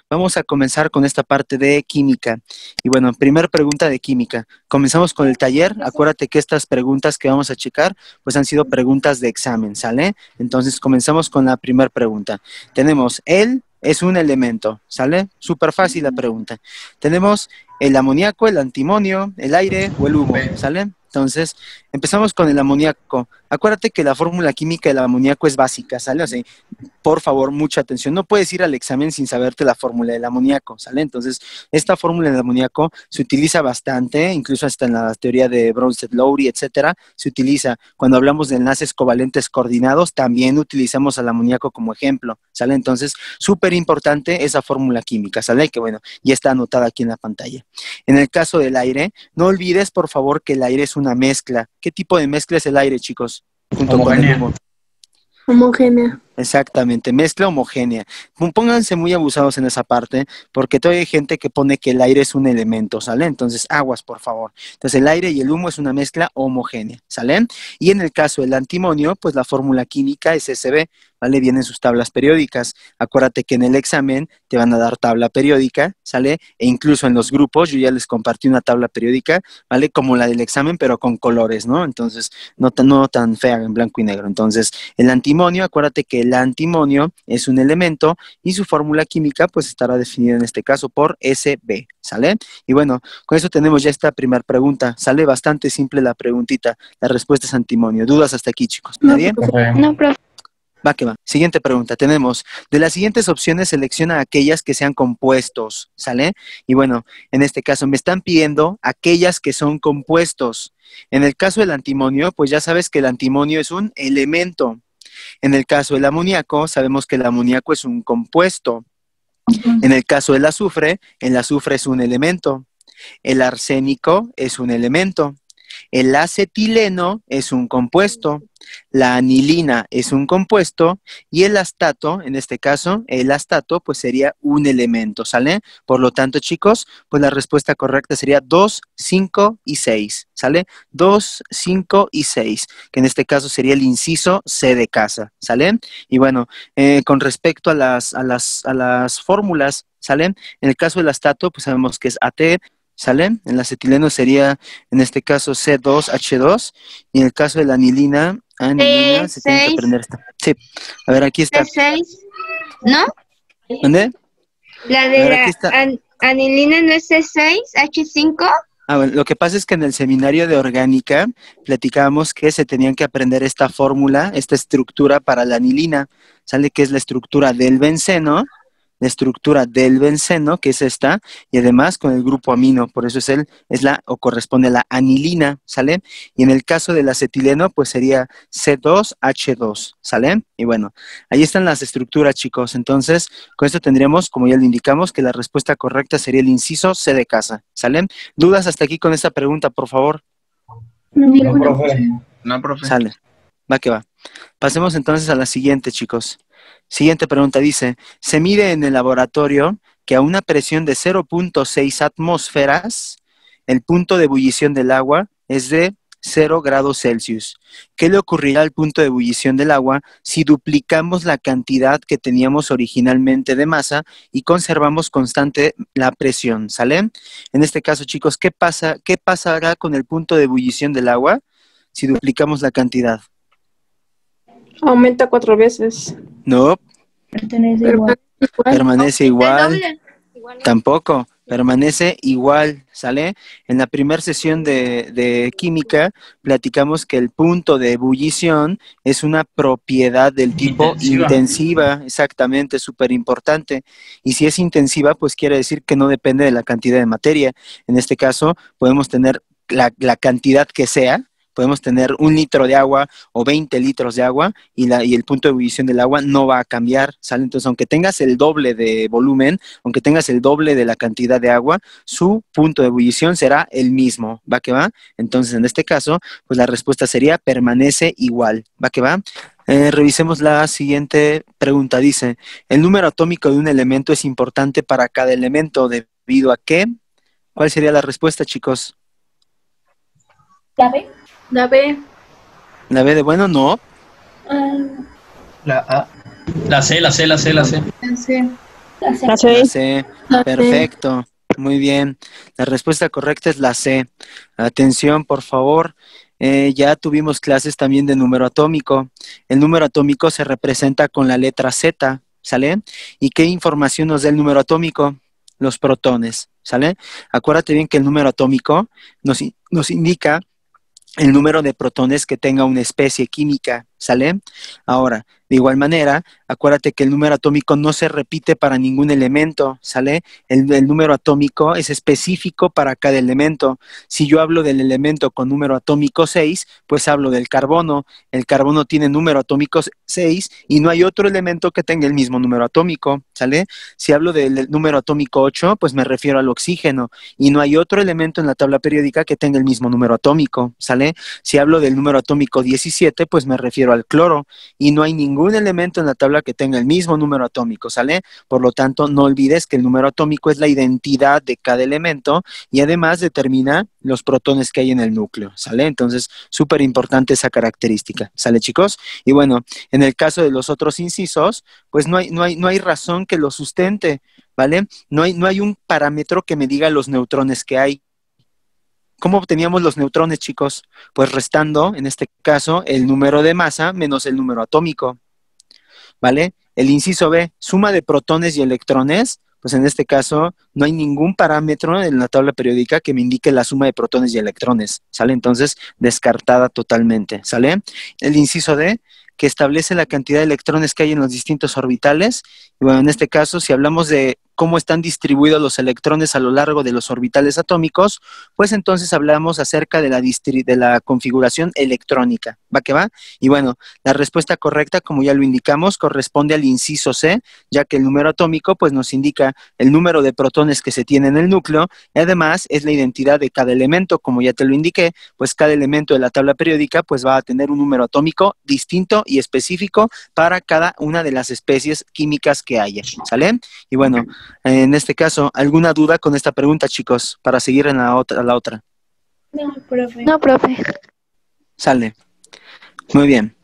vamos a comenzar con esta parte de química. Y bueno, primera pregunta de química. Comenzamos con el taller. Acuérdate que estas preguntas que vamos a checar, pues han sido preguntas de examen, ¿sale? Entonces, comenzamos con la primera pregunta. Tenemos, él es un elemento, ¿sale? Súper fácil la pregunta. Tenemos el amoníaco, el antimonio, el aire o el humo, ¿sale? Entonces, empezamos con el amoníaco. Acuérdate que la fórmula química del amoníaco es básica, ¿sale? O sea, por favor, mucha atención. No puedes ir al examen sin saberte la fórmula del amoníaco, ¿sale? Entonces, esta fórmula del amoníaco se utiliza bastante, incluso hasta en la teoría de Bronsted-Lowry, etcétera, se utiliza. Cuando hablamos de enlaces covalentes coordinados, también utilizamos al amoníaco como ejemplo, ¿sale? Entonces, súper importante esa fórmula química, ¿sale? Que bueno, ya está anotada aquí en la pantalla. En el caso del aire, no olvides, por favor, que el aire es una mezcla. ¿Qué tipo de mezcla es el aire, chicos? Junto con el humo. Homogénea. Exactamente, mezcla homogénea. Pónganse muy abusados en esa parte, porque todavía hay gente que pone que el aire es un elemento, ¿sale? Entonces, aguas, por favor. Entonces, el aire y el humo es una mezcla homogénea, ¿sale? Y en el caso del antimonio, pues la fórmula química es SB, ¿vale? Vienen sus tablas periódicas. Acuérdate que en el examen te van a dar tabla periódica, ¿sale? E incluso en los grupos, yo ya les compartí una tabla periódica, ¿vale? Como la del examen, pero con colores, ¿no? Entonces, no tan fea en blanco y negro. Entonces, el antimonio, acuérdate que el antimonio es un elemento y su fórmula química pues estará definida en este caso por SB, ¿sale? Y bueno, con eso tenemos ya esta primera pregunta. Sale bastante simple la preguntita. La respuesta es antimonio. ¿Dudas hasta aquí, chicos? ¿Nadie? No, profe. Va que va. Siguiente pregunta. Tenemos, de las siguientes opciones selecciona aquellas que sean compuestos, ¿sale? Y bueno, en este caso me están pidiendo aquellas que son compuestos. En el caso del antimonio, pues ya sabes que el antimonio es un elemento. En el caso del amoníaco, sabemos que el amoníaco es un compuesto. En el caso del azufre, el azufre es un elemento. El arsénico es un elemento. El acetileno es un compuesto. La anilina es un compuesto y el astato, en este caso, el astato pues sería un elemento, ¿sale? Por lo tanto, chicos, pues la respuesta correcta sería 2, 5 y 6, ¿sale? 2, 5 y 6, que en este caso sería el inciso C de casa, ¿sale? Y bueno, con respecto a las fórmulas, ¿sale? En el caso del astato, pues sabemos que es AT, ¿sale? En el acetileno sería, en este caso, C2H2, y en el caso de la anilina, se tiene que aprender esta. Sí, a ver, aquí está. C6, ¿no? ¿Dónde? La de la anilina no es C6H5. Ah, bueno, lo que pasa es que en el seminario de orgánica platicábamos que se tenían que aprender esta fórmula, esta estructura para la anilina, ¿sale? Que es la estructura del benceno, que es esta, y además con el grupo amino, por eso corresponde a la anilina, ¿sale? Y en el caso del acetileno, pues sería C2H2, ¿sale? Y bueno, ahí están las estructuras, chicos. Entonces, con esto tendríamos, como ya le indicamos, que la respuesta correcta sería el inciso C de casa, ¿sale? ¿Dudas hasta aquí con esta pregunta, por favor? No, profe. No, profe. Sale, va que va. Pasemos entonces a la siguiente, chicos. Siguiente pregunta dice, se mide en el laboratorio que a una presión de 0.6 atmósferas, el punto de ebullición del agua es de 0 grados Celsius. ¿Qué le ocurrirá al punto de ebullición del agua si duplicamos la cantidad que teníamos originalmente de masa y conservamos constante la presión? ¿Sale? En este caso, chicos, ¿qué pasará con el punto de ebullición del agua si duplicamos la cantidad? Aumenta 4 veces. No. Permanece igual. Permanece igual. Tampoco. Permanece igual, ¿sale? En la primera sesión de química platicamos que el punto de ebullición es una propiedad del tipo intensiva, exactamente, súper importante. Y si es intensiva, pues quiere decir que no depende de la cantidad de materia. En este caso, podemos tener la cantidad que sea. Podemos tener 1 litro de agua o 20 litros de agua y el punto de ebullición del agua no va a cambiar, ¿sale? Entonces, aunque tengas el doble de volumen, aunque tengas el doble de la cantidad de agua, su punto de ebullición será el mismo, ¿va que va? Entonces, en este caso, pues la respuesta sería permanece igual, ¿va que va? Revisemos la siguiente pregunta. Dice, ¿el número atómico de un elemento es importante para cada elemento debido a qué? ¿Cuál sería la respuesta, chicos? ¿La B? La B. ¿La B de bueno? No. La A. La C. La C. La C. La C. Perfecto. Muy bien. La respuesta correcta es la C. Atención, por favor. Ya tuvimos clases también de número atómico. El número atómico se representa con la letra Z, ¿sale? ¿Y qué información nos da el número atómico? Los protones, ¿sale? Acuérdate bien que el número atómico nos indica el número de protones que tenga una especie química, ¿sale? Ahora, de igual manera, acuérdate que el número atómico no se repite para ningún elemento, ¿sale? El número atómico es específico para cada elemento. Si yo hablo del elemento con número atómico 6, pues hablo del carbono. El carbono tiene número atómico 6 y no hay otro elemento que tenga el mismo número atómico, ¿sale? Si hablo del número atómico 8, pues me refiero al oxígeno y no hay otro elemento en la tabla periódica que tenga el mismo número atómico, ¿sale? Si hablo del número atómico 17, pues me refiero al cloro y no hay ningún elemento en la tabla que tenga el mismo número atómico, ¿sale? Por lo tanto, no olvides que el número atómico es la identidad de cada elemento y además determina los protones que hay en el núcleo, ¿sale? Entonces, súper importante esa característica, ¿sale, chicos? Y bueno, en el caso de los otros incisos, pues no hay razón que lo sustente, ¿vale? No hay un parámetro que me diga los neutrones que hay. ¿Cómo obteníamos los neutrones, chicos? Pues restando, en este caso, el número de masa menos el número atómico, ¿vale? El inciso B, suma de protones y electrones, pues en este caso no hay ningún parámetro en la tabla periódica que me indique la suma de protones y electrones, ¿sale? Entonces, descartada totalmente, ¿sale? El inciso D, que establece la cantidad de electrones que hay en los distintos orbitales. Y bueno, en este caso, si hablamos de cómo están distribuidos los electrones a lo largo de los orbitales atómicos, pues entonces hablamos acerca de la configuración electrónica. ¿Va que va? Y bueno, la respuesta correcta, como ya lo indicamos, corresponde al inciso C, ya que el número atómico pues nos indica el número de protones que se tiene en el núcleo y además es la identidad de cada elemento, como ya te lo indiqué, pues cada elemento de la tabla periódica pues va a tener un número atómico distinto y específico para cada una de las especies químicas que haya, ¿sale? Y bueno, en este caso, ¿alguna duda con esta pregunta, chicos? Para seguir en la otra. No, profe. No, profe. Sale. Muy bien.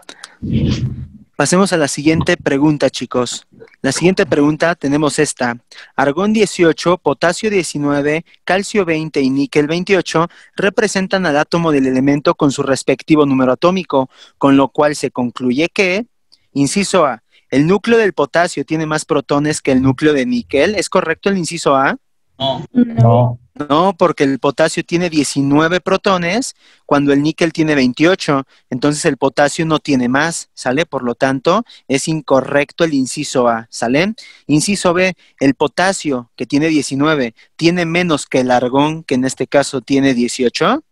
Pasemos a la siguiente pregunta, chicos. La siguiente pregunta tenemos esta. Argón 18, potasio 19, calcio 20 y níquel 28 representan al átomo del elemento con su respectivo número atómico, con lo cual se concluye que, inciso A, el núcleo del potasio tiene más protones que el núcleo de níquel. ¿Es correcto el inciso A? No. No, porque el potasio tiene 19 protones cuando el níquel tiene 28. Entonces el potasio no tiene más, ¿sale? Por lo tanto, es incorrecto el inciso A, ¿sale? Inciso B, el potasio, que tiene 19, ¿tiene menos que el argón, que en este caso tiene 18?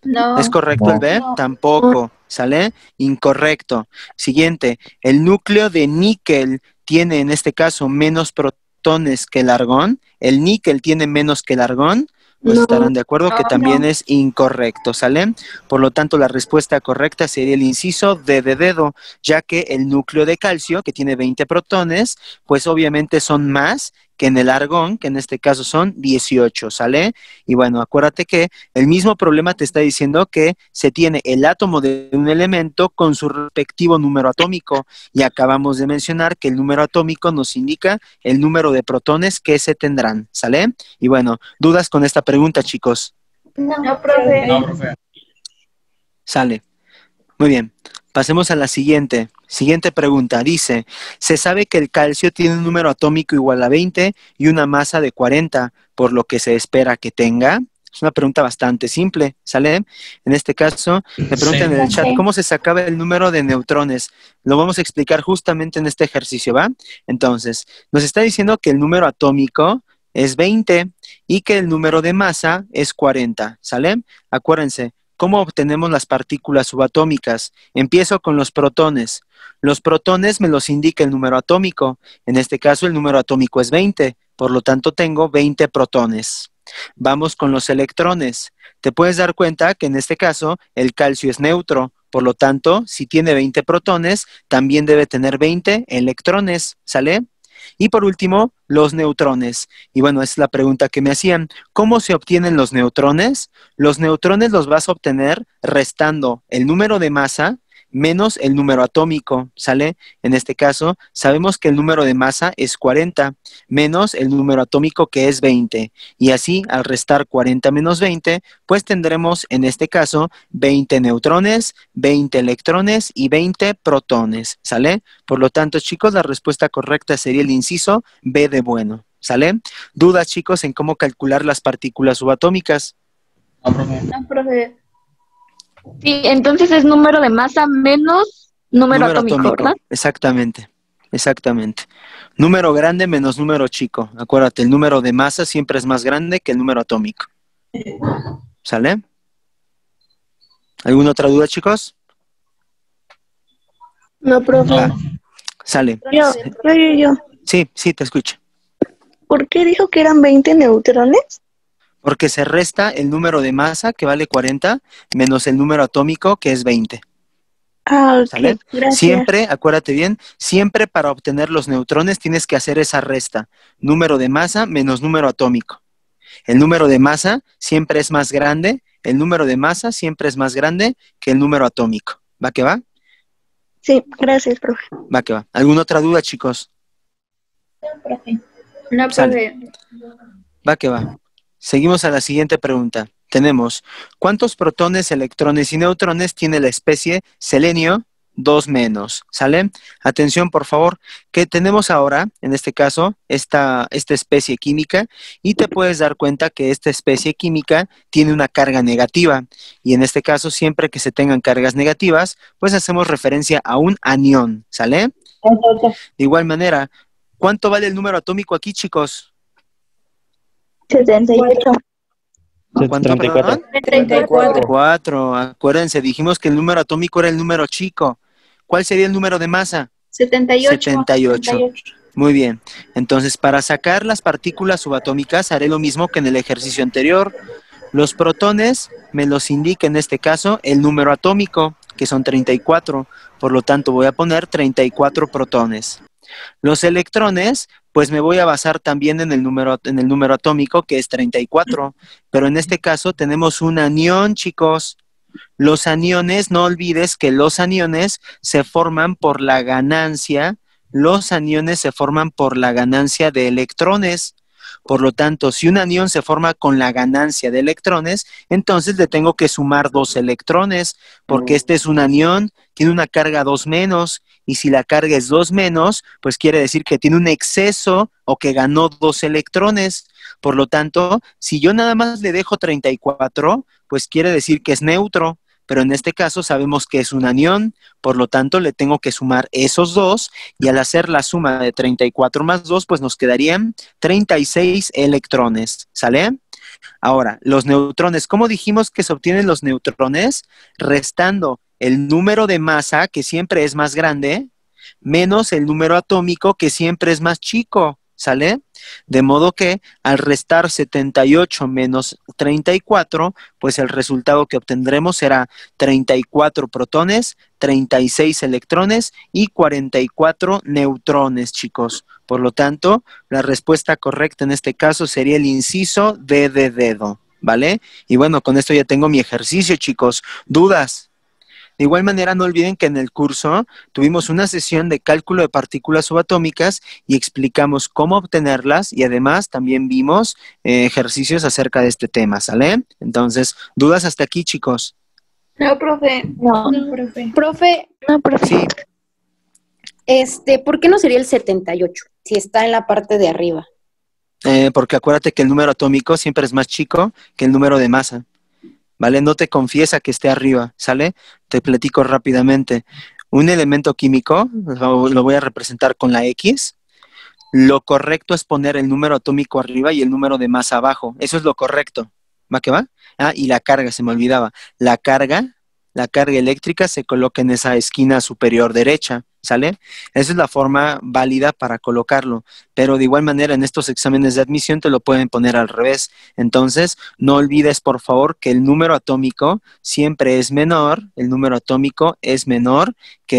No. ¿Es correcto el B? No. Tampoco, ¿sale? Incorrecto. Siguiente, el núcleo de níquel tiene en este caso menos protones que el argón. El níquel tiene menos que el argón. Pues estarán de acuerdo que también es incorrecto, ¿sale? Por lo tanto, la respuesta correcta sería el inciso D de dedo, ya que el núcleo de calcio, que tiene 20 protones, pues obviamente son más que en el argón, que en este caso son 18, ¿sale? Y bueno, acuérdate que el mismo problema te está diciendo que se tiene el átomo de un elemento con su respectivo número atómico, y acabamos de mencionar que el número atómico nos indica el número de protones que se tendrán, ¿sale? Y bueno, ¿dudas con esta pregunta, chicos? No, profe. No, profe. Sale. Muy bien. Pasemos a la siguiente. Siguiente pregunta. Dice, se sabe que el calcio tiene un número atómico igual a 20 y una masa de 40, por lo que se espera que tenga. Es una pregunta bastante simple, ¿sale? En este caso, me preguntan en el chat, ¿cómo se sacaba el número de neutrones? Lo vamos a explicar justamente en este ejercicio, ¿va? Entonces, nos está diciendo que el número atómico es 20 y que el número de masa es 40, ¿sale? Acuérdense, ¿cómo obtenemos las partículas subatómicas? Empiezo con los protones. Los protones me los indica el número atómico. En este caso, el número atómico es 20. Por lo tanto, tengo 20 protones. Vamos con los electrones. Te puedes dar cuenta que en este caso, el calcio es neutro. Por lo tanto, si tiene 20 protones, también debe tener 20 electrones. ¿Sale? Y por último, los neutrones. Y bueno, es la pregunta que me hacían. ¿Cómo se obtienen los neutrones? Los neutrones los vas a obtener restando el número de masa menos el número atómico, ¿sale? En este caso, sabemos que el número de masa es 40, menos el número atómico que es 20. Y así, al restar 40 menos 20, pues tendremos en este caso 20 neutrones, 20 electrones y 20 protones, ¿sale? Por lo tanto, chicos, la respuesta correcta sería el inciso B de bueno, ¿sale? ¿Dudas, chicos, en cómo calcular las partículas subatómicas? No, profe. Sí, entonces es número de masa menos número atómico, ¿verdad? Exactamente, exactamente. Número grande menos número chico. Acuérdate, el número de masa siempre es más grande que el número atómico. ¿Sale? ¿Alguna otra duda, chicos? No, profe. Sale. Yo. Sí, te escucho. ¿Por qué dijo que eran 20 neutrones? Porque se resta el número de masa, que vale 40, menos el número atómico, que es 20. Ah, ok. ¿Sale? Gracias. Siempre, acuérdate bien, siempre para obtener los neutrones tienes que hacer esa resta. Número de masa menos número atómico. El número de masa siempre es más grande, el número de masa siempre es más grande que el número atómico. ¿Va que va? Sí, gracias, profe. Va que va. ¿Alguna otra duda, chicos? No, profe. No, Sale. profe. Va que va. Seguimos a la siguiente pregunta. Tenemos, ¿cuántos protones, electrones y neutrones tiene la especie selenio 2 menos? ¿Sale? Atención, por favor, que tenemos ahora, en este caso, esta especie química, y te puedes dar cuenta que esta especie química tiene una carga negativa, y en este caso, siempre que se tengan cargas negativas, pues hacemos referencia a un anión, ¿sale? De igual manera, ¿cuánto vale el número atómico aquí, chicos? 78. ¿Cuánto, 34. perdón? 34. Acuérdense, dijimos que el número atómico era el número chico. ¿Cuál sería el número de masa? 78. 78. Muy bien. Entonces, para sacar las partículas subatómicas, haré lo mismo que en el ejercicio anterior. Los protones me los indica en este caso el número atómico, que son 34. Por lo tanto, voy a poner 34 protones. Los electrones, pues me voy a basar también en el número atómico, que es 34, pero en este caso tenemos un anión, chicos. Los aniones, no olvides que los aniones se forman por la ganancia, de electrones. Por lo tanto, si un anión se forma con la ganancia de electrones, entonces le tengo que sumar 2 electrones, porque este es un anión, tiene una carga 2 menos, y si la carga es 2 menos, pues quiere decir que tiene un exceso o que ganó 2 electrones. Por lo tanto, si yo nada más le dejo 34, pues quiere decir que es neutro, pero en este caso sabemos que es un anión, por lo tanto le tengo que sumar esos 2, y al hacer la suma de 34 más 2, pues nos quedarían 36 electrones, ¿sale? Ahora, los neutrones, ¿cómo dijimos que se obtienen los neutrones? Restando el número de masa, que siempre es más grande, menos el número atómico, que siempre es más chico, ¿sale? De modo que al restar 78 menos 34, pues el resultado que obtendremos será 34 protones, 36 electrones y 44 neutrones, chicos. Por lo tanto, la respuesta correcta en este caso sería el inciso D de dedo, ¿vale? Y bueno, con esto ya tengo mi ejercicio, chicos. ¿Dudas? De igual manera, no olviden que en el curso tuvimos una sesión de cálculo de partículas subatómicas y explicamos cómo obtenerlas, y además también vimos ejercicios acerca de este tema, ¿sale? Entonces, ¿dudas hasta aquí, chicos? No, profe. No. No, profe. Profe, No, profe. Sí, ¿por qué no sería el 78 si está en la parte de arriba? porque acuérdate que el número atómico siempre es más chico que el número de masa. ¿Vale? No te confiesa que esté arriba, ¿sale? Te platico rápidamente. Un elemento químico, lo voy a representar con la X. Lo correcto es poner el número atómico arriba y el número de masa abajo. Eso es lo correcto. ¿Va que va? Ah, y la carga, se me olvidaba. La carga eléctrica se coloca en esa esquina superior derecha, ¿sale? Esa es la forma válida para colocarlo, pero de igual manera en estos exámenes de admisión te lo pueden poner al revés. Entonces, no olvides, por favor, que el número atómico siempre es menor, que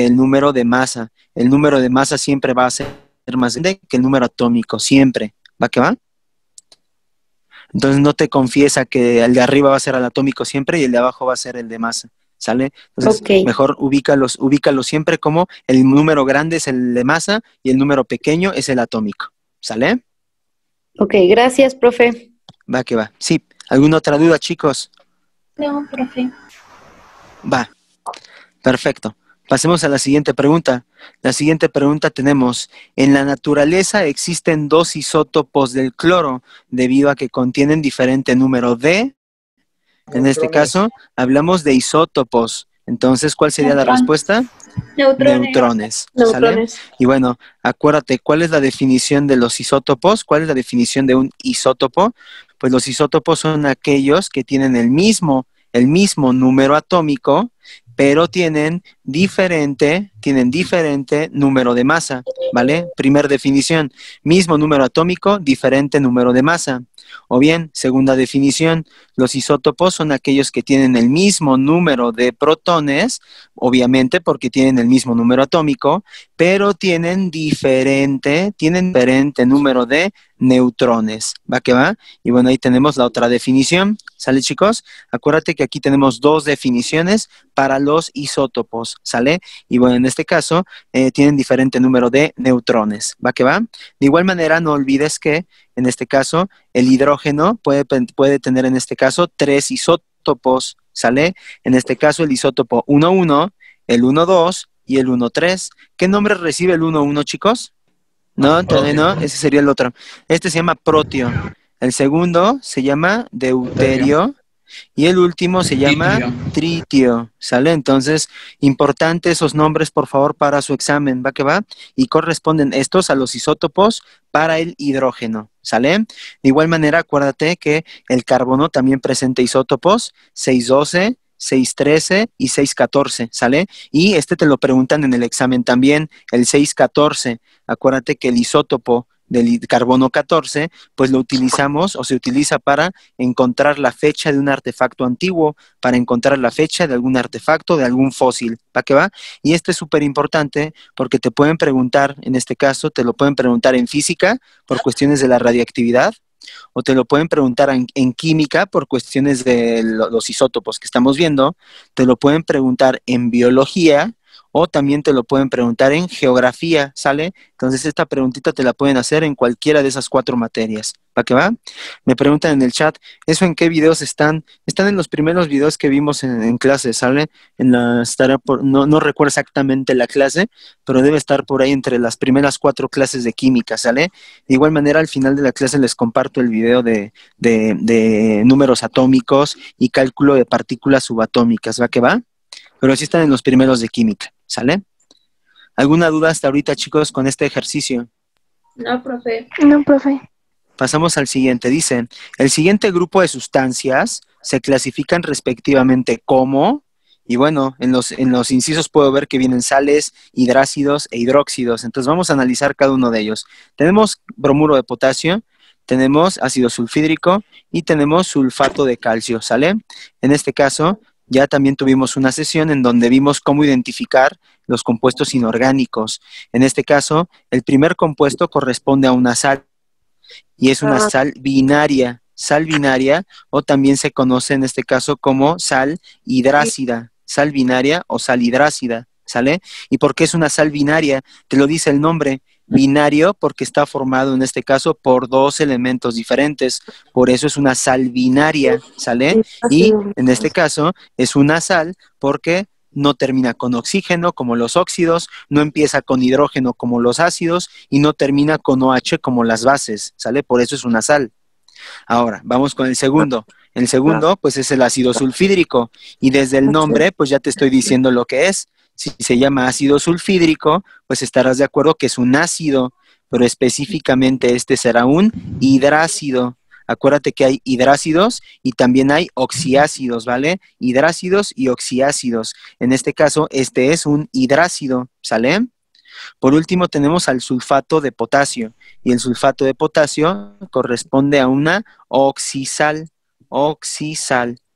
el número de masa. El número de masa siempre va a ser más grande que el número atómico, siempre. ¿Va que va? Entonces no te confiesa que el de arriba va a ser el atómico siempre y el de abajo va a ser el de masa. ¿sale? Entonces, Ok. mejor ubícalos siempre como el número grande es el de masa y el número pequeño es el atómico, ¿sale? Ok, gracias, profe. Va que va. Sí, ¿alguna otra duda, chicos? No, profe. Va, perfecto. Pasemos a la siguiente pregunta. La siguiente pregunta tenemos, en la naturaleza existen dos isótopos del cloro debido a que contienen diferente número de, en este caso, hablamos de isótopos. Entonces, ¿cuál sería la respuesta? Neutrones, ¿sale? Neutrones. Y bueno, acuérdate, ¿cuál es la definición de los isótopos? ¿Cuál es la definición de un isótopo? Pues los isótopos son aquellos que tienen el mismo número atómico, pero tienen diferente número de masa, ¿vale? Primer definición, mismo número atómico, diferente número de masa. O bien, segunda definición, los isótopos son aquellos que tienen el mismo número de protones, obviamente porque tienen el mismo número atómico, pero tienen diferente número de neutrones. ¿Va que va? Y bueno, ahí tenemos la otra definición. ¿Sale, chicos? Acuérdate que aquí tenemos dos definiciones para los isótopos. ¿Sale? Y bueno, en este caso, tienen diferente número de neutrones. ¿Va que va? De igual manera, no olvides que, en este caso, el hidrógeno puede tener, en este caso, tres isótopos. ¿Sale? En este caso, el isótopo 1,1, el 1,2 y el 1,3. ¿Qué nombre recibe el 1,1, chicos? No, todavía no, ese sería el otro. Este se llama protio. El segundo se llama deuterio. Y el último se llama tritio, ¿sale? Entonces, importante esos nombres, por favor, para su examen, ¿va que va? Y corresponden estos a los isótopos para el hidrógeno, ¿sale? De igual manera, acuérdate que el carbono también presenta isótopos 612, 613 y 614, ¿sale? Y este te lo preguntan en el examen también, el 614. Acuérdate que el isótopo del carbono 14, pues lo utilizamos o se utiliza para encontrar la fecha de un artefacto antiguo, para encontrar la fecha de algún artefacto, de algún fósil, ¿para qué va? Y este es súper importante porque te pueden preguntar, en este caso, te lo pueden preguntar en física por cuestiones de la radiactividad, o te lo pueden preguntar en química por cuestiones de los isótopos que estamos viendo, te lo pueden preguntar en biología, o también te lo pueden preguntar en geografía, ¿sale? Entonces esta preguntita te la pueden hacer en cualquiera de esas 4 materias. ¿Para qué va? Me preguntan en el chat, ¿eso en qué videos están? Están en los primeros videos que vimos en clase, ¿sale? No recuerdo exactamente la clase, pero debe estar por ahí entre las primeras 4 clases de química, ¿sale? De igual manera, al final de la clase les comparto el video de números atómicos y cálculo de partículas subatómicas, ¿va que va? Pero sí están en los primeros de química, ¿sale? ¿Alguna duda hasta ahorita, chicos, con este ejercicio? No, profe. No, profe. Pasamos al siguiente. Dice, el siguiente grupo de sustancias se clasifican respectivamente como, y bueno, en los incisos puedo ver que vienen sales, hidrácidos e hidróxidos. Entonces vamos a analizar cada uno de ellos. Tenemos bromuro de potasio, tenemos ácido sulfídrico y tenemos sulfato de calcio, ¿sale? En este caso, ya también tuvimos una sesión en donde vimos cómo identificar los compuestos inorgánicos. En este caso, el primer compuesto corresponde a una sal y es una sal binaria o también se conoce en este caso como sal hidrácida, sal binaria o sal hidrácida, ¿sale? ¿Y por qué es una sal binaria? Te lo dice el nombre. Binario porque está formado en este caso por 2 elementos diferentes, por eso es una sal binaria, ¿sale? Y en este caso es una sal porque no termina con oxígeno como los óxidos, no empieza con hidrógeno como los ácidos y no termina con OH como las bases, ¿sale? Por eso es una sal. Ahora, vamos con el segundo. El segundo, pues es el ácido sulfídrico y desde el nombre, pues ya te estoy diciendo lo que es. Si se llama ácido sulfídrico, pues estarás de acuerdo que es un ácido, pero específicamente este será un hidrácido. Acuérdate que hay hidrácidos y también hay oxiácidos, ¿vale? Hidrácidos y oxiácidos. En este caso, este es un hidrácido, ¿sale? Por último, tenemos al sulfato de potasio. Y el sulfato de potasio corresponde a una oxisal,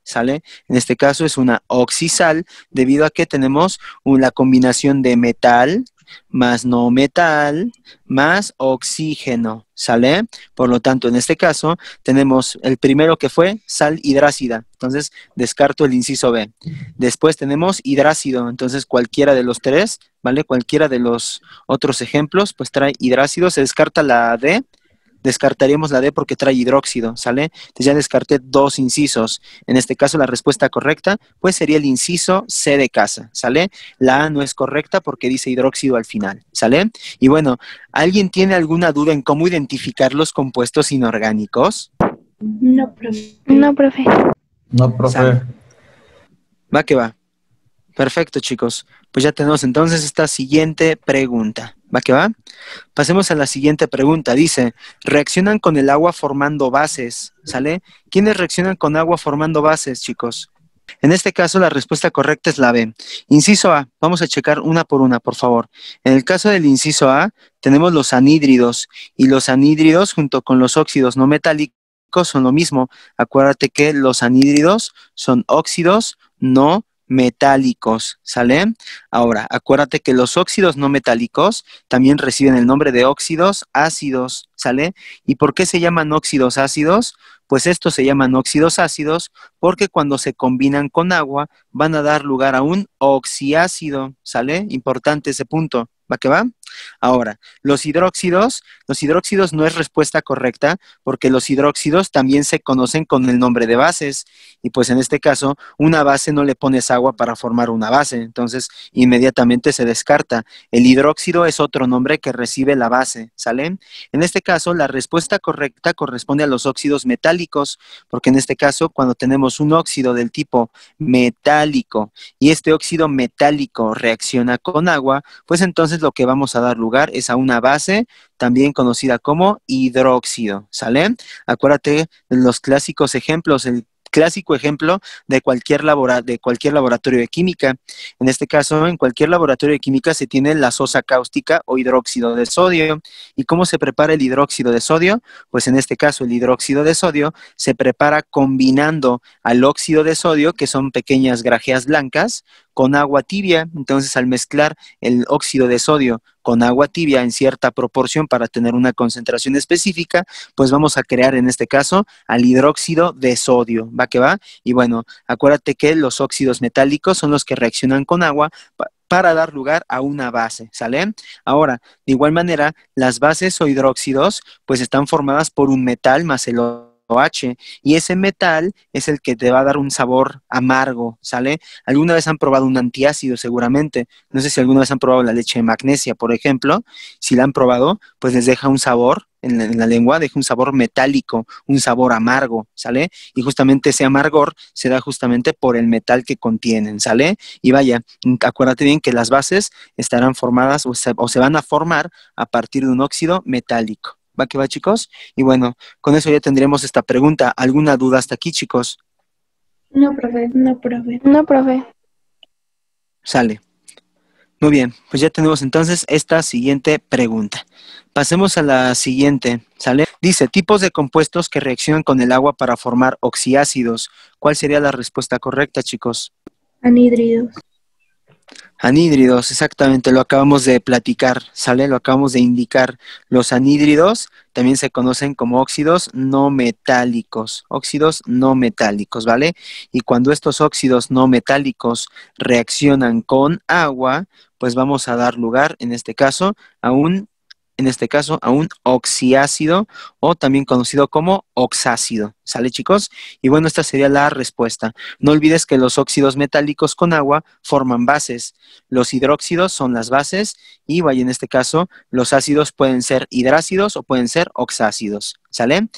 ¿sale? En este caso es una oxisal debido a que tenemos la combinación de metal más no metal, más oxígeno, ¿sale? Por lo tanto, en este caso, tenemos el primero que fue sal hidrácida, entonces descarto el inciso B. Después tenemos hidrácido, entonces cualquiera de los tres, ¿vale? Cualquiera de los otros ejemplos, pues trae hidrácido, se descarta la D, descartaríamos la D porque trae hidróxido, ¿sale? Entonces ya descarté dos incisos. En este caso la respuesta correcta pues sería el inciso C de casa, ¿sale? La A no es correcta porque dice hidróxido al final, ¿sale? Y bueno, ¿alguien tiene alguna duda en cómo identificar los compuestos inorgánicos? No, profe. No, profe. No, profe. Sale. Va que va. Perfecto, chicos. Pues ya tenemos entonces esta siguiente pregunta. ¿Va que va? Pasemos a la siguiente pregunta. Dice, reaccionan con el agua formando bases, ¿sale? ¿Quiénes reaccionan con agua formando bases, chicos? En este caso, la respuesta correcta es la B. Inciso A. Vamos a checar una por una, por favor. En el caso del inciso A, tenemos los anhídridos. Y los anhídridos, junto con los óxidos no metálicos, son lo mismo. Acuérdate que los anhídridos son óxidos no metálicos, ¿sale? Ahora, acuérdate que los óxidos no metálicos también reciben el nombre de óxidos ácidos, ¿sale? ¿Y por qué se llaman óxidos ácidos? Pues estos se llaman óxidos ácidos porque cuando se combinan con agua van a dar lugar a un oxiácido, ¿sale? Importante ese punto. ¿Va que va? Ahora, los hidróxidos no es respuesta correcta porque los hidróxidos también se conocen con el nombre de bases y pues en este caso una base no le pones agua para formar una base, entonces inmediatamente se descarta. El hidróxido es otro nombre que recibe la base, ¿sale? En este caso la respuesta correcta corresponde a los óxidos metálicos porque en este caso cuando tenemos un óxido del tipo metálico y este óxido metálico reacciona con agua, pues entonces lo que vamos a dar lugar es a una base también conocida como hidróxido, ¿sale? Acuérdate de los clásicos ejemplos, el clásico ejemplo de cualquier laboratorio de química. En este caso, en cualquier laboratorio de química se tiene la sosa cáustica o hidróxido de sodio. ¿Y cómo se prepara el hidróxido de sodio? Pues en este caso, el hidróxido de sodio se prepara combinando al óxido de sodio, que son pequeñas grajeas blancas, con agua tibia. Entonces, al mezclar el óxido de sodio con agua tibia en cierta proporción para tener una concentración específica, pues vamos a crear en este caso al hidróxido de sodio. ¿Va que va? Y bueno, acuérdate que los óxidos metálicos son los que reaccionan con agua para dar lugar a una base, ¿sale? Ahora, de igual manera, las bases o hidróxidos pues están formadas por un metal más el OH, y ese metal es el que te va a dar un sabor amargo, ¿sale? Alguna vez han probado un antiácido seguramente, no sé si alguna vez han probado la leche de magnesia, por ejemplo, si la han probado, pues les deja un sabor en la lengua, deja un sabor metálico, un sabor amargo, ¿sale? Y justamente ese amargor se da justamente por el metal que contienen, ¿sale? Y vaya, acuérdate bien que las bases estarán formadas o se van a formar a partir de un óxido metálico. ¿Va que va, chicos? Y bueno, con eso ya tendremos esta pregunta. ¿Alguna duda hasta aquí, chicos? No, profe. No, profe. No, profe. Sale. Muy bien, pues ya tenemos entonces esta siguiente pregunta. Pasemos a la siguiente, ¿sale? Dice, tipos de compuestos que reaccionan con el agua para formar oxiácidos. ¿Cuál sería la respuesta correcta, chicos? Anhídridos. Anhídridos, exactamente, lo acabamos de platicar, ¿sale? Lo acabamos de indicar. Los anhídridos también se conocen como óxidos no metálicos, ¿vale? Y cuando estos óxidos no metálicos reaccionan con agua, pues vamos a dar lugar, en este caso, a un oxiácido o también conocido como oxácido, ¿sale, chicos? Y bueno, esta sería la respuesta. No olvides que los óxidos metálicos con agua forman bases. Los hidróxidos son las bases y vaya, en este caso, los ácidos pueden ser hidrácidos o pueden ser oxácidos, ¿sale?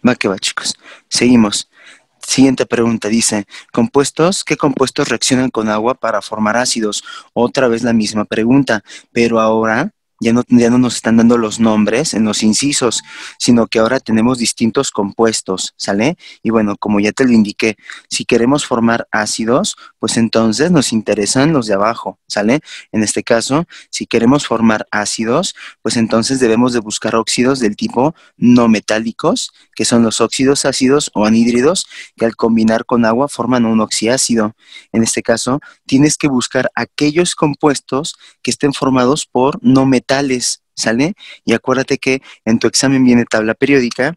Va que va, chicos. Seguimos. Siguiente pregunta, dice, ¿qué compuestos reaccionan con agua para formar ácidos? Otra vez la misma pregunta, pero ahora ya no nos están dando los nombres en los incisos, sino que ahora tenemos distintos compuestos, ¿sale? Y bueno, como ya te lo indiqué, si queremos formar ácidos, pues entonces nos interesan los de abajo, ¿sale? En este caso, si queremos formar ácidos, pues entonces debemos de buscar óxidos del tipo no metálicos, que son los óxidos ácidos o anhídridos, que al combinar con agua forman un oxiácido. En este caso, tienes que buscar aquellos compuestos que estén formados por no metales, ¿sale? Y acuérdate que en tu examen viene tabla periódica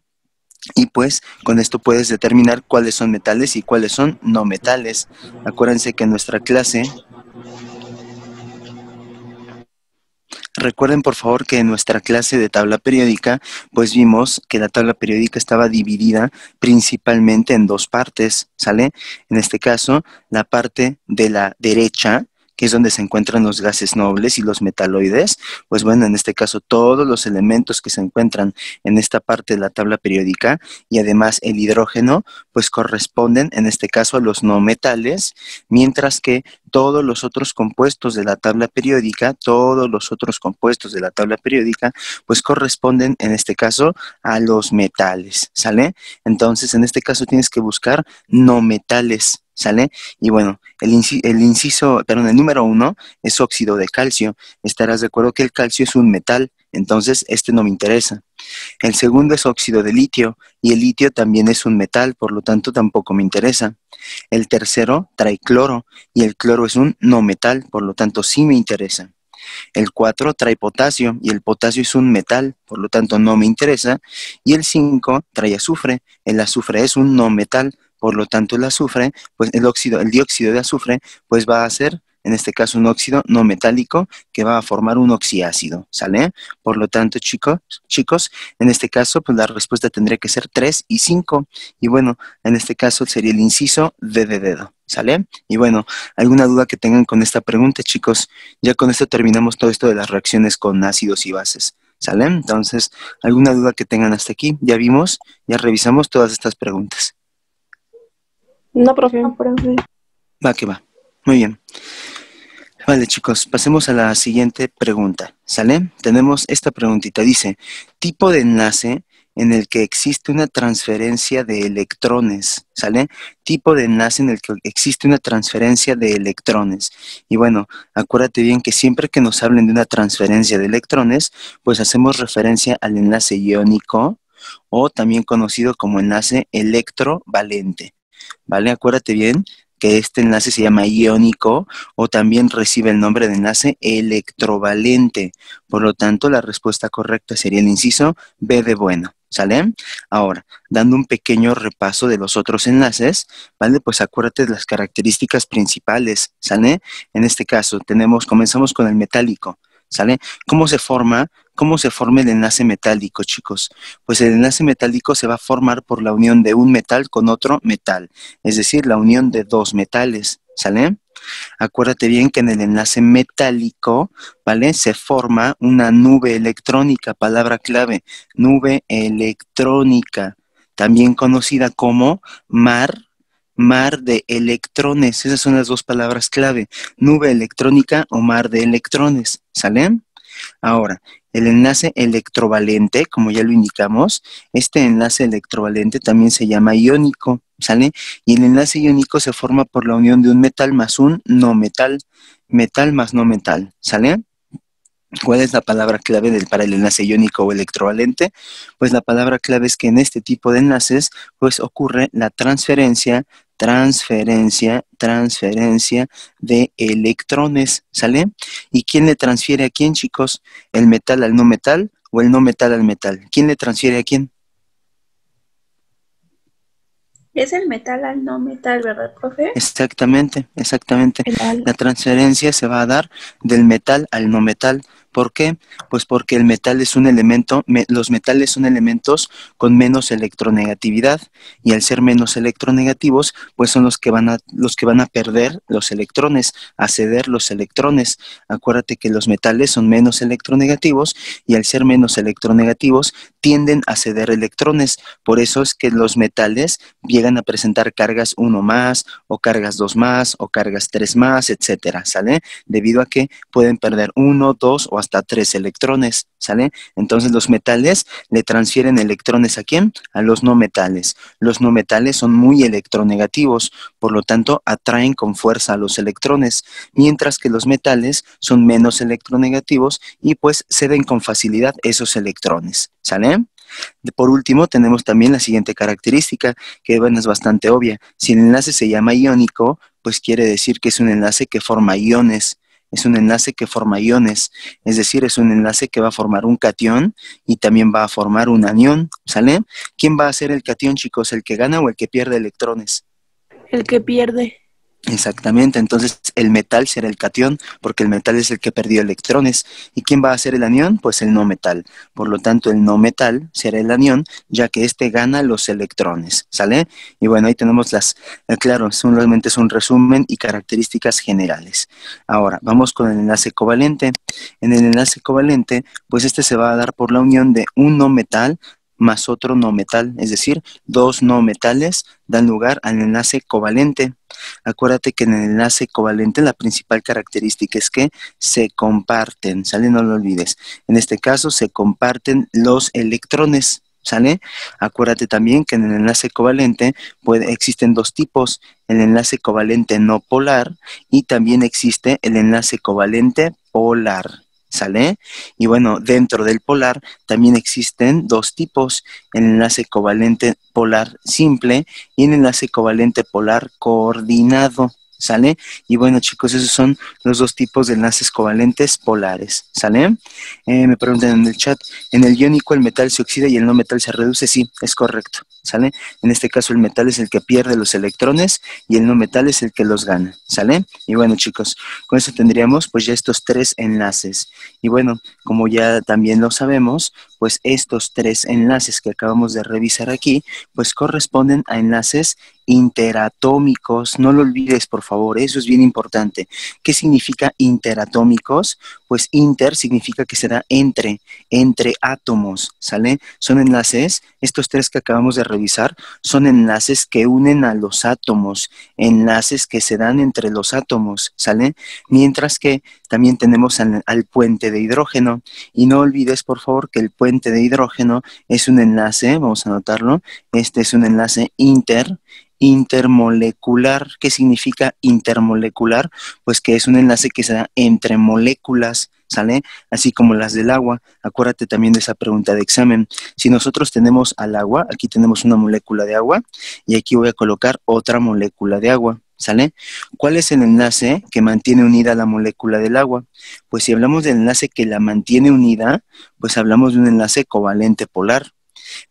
y pues con esto puedes determinar cuáles son metales y cuáles son no metales. Acuérdense que en nuestra clase... Recuerden por favor que en nuestra clase de tabla periódica, pues vimos que la tabla periódica estaba dividida principalmente en dos partes, ¿sale? En este caso, la parte de la derecha, que es donde se encuentran los gases nobles y los metaloides, pues bueno, en este caso todos los elementos que se encuentran en esta parte de la tabla periódica y además el hidrógeno, pues corresponden en este caso a los no metales, mientras que todos los otros compuestos de la tabla periódica, pues corresponden en este caso a los metales, ¿sale? Entonces, en este caso tienes que buscar no metales, ¿sale? Y bueno, el número 1 es óxido de calcio. Estarás de acuerdo que el calcio es un metal, entonces este no me interesa. El segundo es óxido de litio, y el litio también es un metal, por lo tanto tampoco me interesa. El tercero trae cloro, y el cloro es un no metal, por lo tanto sí me interesa. El 4 trae potasio, y el potasio es un metal, por lo tanto no me interesa. Y el 5 trae azufre, el azufre es un no metal, por lo tanto el azufre, pues el dióxido de azufre, pues va a ser, en este caso, un óxido no metálico que va a formar un oxiácido, ¿sale? Por lo tanto, chicos, en este caso, pues la respuesta tendría que ser 3 y 5. Y bueno, en este caso sería el inciso D de dedo, ¿sale? Y bueno, ¿alguna duda que tengan con esta pregunta, chicos? Ya con esto terminamos todo esto de las reacciones con ácidos y bases, ¿sale? Entonces, ¿alguna duda que tengan hasta aquí? Ya vimos, ya revisamos todas estas preguntas. No, profe. No, profe. Va que va. Muy bien. Vale, chicos, pasemos a la siguiente pregunta, ¿sale? Tenemos esta preguntita, dice, tipo de enlace en el que existe una transferencia de electrones, ¿sale? Tipo de enlace en el que existe una transferencia de electrones. Y bueno, acuérdate bien que siempre que nos hablen de una transferencia de electrones, pues hacemos referencia al enlace iónico o también conocido como enlace electrovalente, ¿vale? Acuérdate bien que este enlace se llama iónico o también recibe el nombre de enlace electrovalente. Por lo tanto, la respuesta correcta sería el inciso B de bueno, ¿sale? Ahora, dando un pequeño repaso de los otros enlaces, ¿vale? Pues acuérdate de las características principales, ¿sale? En este caso, comenzamos con el metálico, ¿sale? ¿Cómo se forma el enlace metálico, chicos? Pues el enlace metálico se va a formar por la unión de un metal con otro metal, es decir, la unión de dos metales, ¿sale? Acuérdate bien que en el enlace metálico, ¿vale? Se forma una nube electrónica, palabra clave, nube electrónica, también conocida como mar de electrones. Esas son las dos palabras clave, nube electrónica o mar de electrones, ¿sale? Ahora, el enlace electrovalente, como ya lo indicamos, este enlace electrovalente también se llama iónico, ¿sale? Y el enlace iónico se forma por la unión de un metal más un no metal, metal más no metal, ¿sale? ¿Cuál es la palabra clave para el enlace iónico o electrovalente? Pues la palabra clave es que en este tipo de enlaces, pues ocurre la transferencia de electrones, ¿sale? ¿Y quién le transfiere a quién, chicos? ¿El metal al no metal o el no metal al metal? ¿Quién le transfiere a quién? Es el metal al no metal, ¿verdad, profe? Exactamente. La transferencia se va a dar del metal al no metal. ¿Por qué? Pues porque el metal es un elemento, los metales son elementos con menos electronegatividad, y al ser menos electronegativos, pues son los que van a perder los electrones, a ceder los electrones. Acuérdate que los metales son menos electronegativos, y al ser menos electronegativos, tienden a ceder electrones. Por eso es que los metales llegan a presentar cargas 1 más, o cargas 2 más, o cargas 3 más, etcétera, ¿sale? Debido a que pueden perder 1, 2 o o hasta 3 electrones, ¿sale? Entonces los metales le transfieren electrones ¿a quién? A los no metales. Los no metales son muy electronegativos, por lo tanto atraen con fuerza a los electrones, mientras que los metales son menos electronegativos y pues ceden con facilidad esos electrones, ¿sale? Por último, tenemos también la siguiente característica, que bueno, es bastante obvia. Si el enlace se llama iónico, pues quiere decir que es un enlace que forma iones. Es un enlace que forma iones, es decir, es un enlace que va a formar un catión y también va a formar un anión, ¿sale? ¿Quién va a ser el catión, chicos? ¿El que gana o el que pierde electrones? El que pierde. Exactamente, entonces el metal será el catión, porque el metal es el que perdió electrones. ¿Y quién va a ser el anión? Pues el no metal. Por lo tanto, el no metal será el anión, ya que éste gana los electrones, ¿sale? Y bueno, ahí tenemos claro, solamente es un resumen y características generales. Ahora, vamos con el enlace covalente. En el enlace covalente, pues este se va a dar por la unión de un no metal más otro no metal, es decir, dos no metales dan lugar al enlace covalente. Acuérdate que en el enlace covalente la principal característica es que se comparten, ¿sale? No lo olvides. En este caso se comparten los electrones, ¿sale? Acuérdate también que en el enlace covalente existen dos tipos, el enlace covalente no polar y también existe el enlace covalente polar. ¿Sale? Y bueno, dentro del polar también existen dos tipos, el enlace covalente polar simple y el enlace covalente polar coordinado, ¿sale? Y bueno, chicos, esos son los dos tipos de enlaces covalentes polares, ¿sale? Me preguntan en el chat, ¿en el iónico el metal se oxida y el no metal se reduce? Sí, es correcto, ¿sale? En este caso el metal es el que pierde los electrones y el no metal es el que los gana, ¿sale? Y bueno, chicos, con eso tendríamos pues ya estos tres enlaces. Y bueno, como ya también lo sabemos, pues estos tres enlaces que acabamos de revisar aquí, pues corresponden a enlaces interatómicos. No lo olvides, por favor, eso es bien importante. ¿Qué significa interatómicos? Pues inter significa que se da entre átomos, ¿sale? Son enlaces, estos tres que acabamos de revisar, son enlaces que unen a los átomos, enlaces que se dan entre los átomos, ¿sale? Mientras que también tenemos al puente de hidrógeno. Y no olvides, por favor, que el puente de hidrógeno es un enlace, vamos a anotarlo, este es un enlace intermolecular. ¿Qué significa intermolecular? Pues que es un enlace que se da entre moléculas, ¿sale? Así como las del agua. Acuérdate también de esa pregunta de examen. Si nosotros tenemos al agua, aquí tenemos una molécula de agua y aquí voy a colocar otra molécula de agua, ¿sale? ¿Cuál es el enlace que mantiene unida la molécula del agua? Pues si hablamos del enlace que la mantiene unida, pues hablamos de un enlace covalente polar.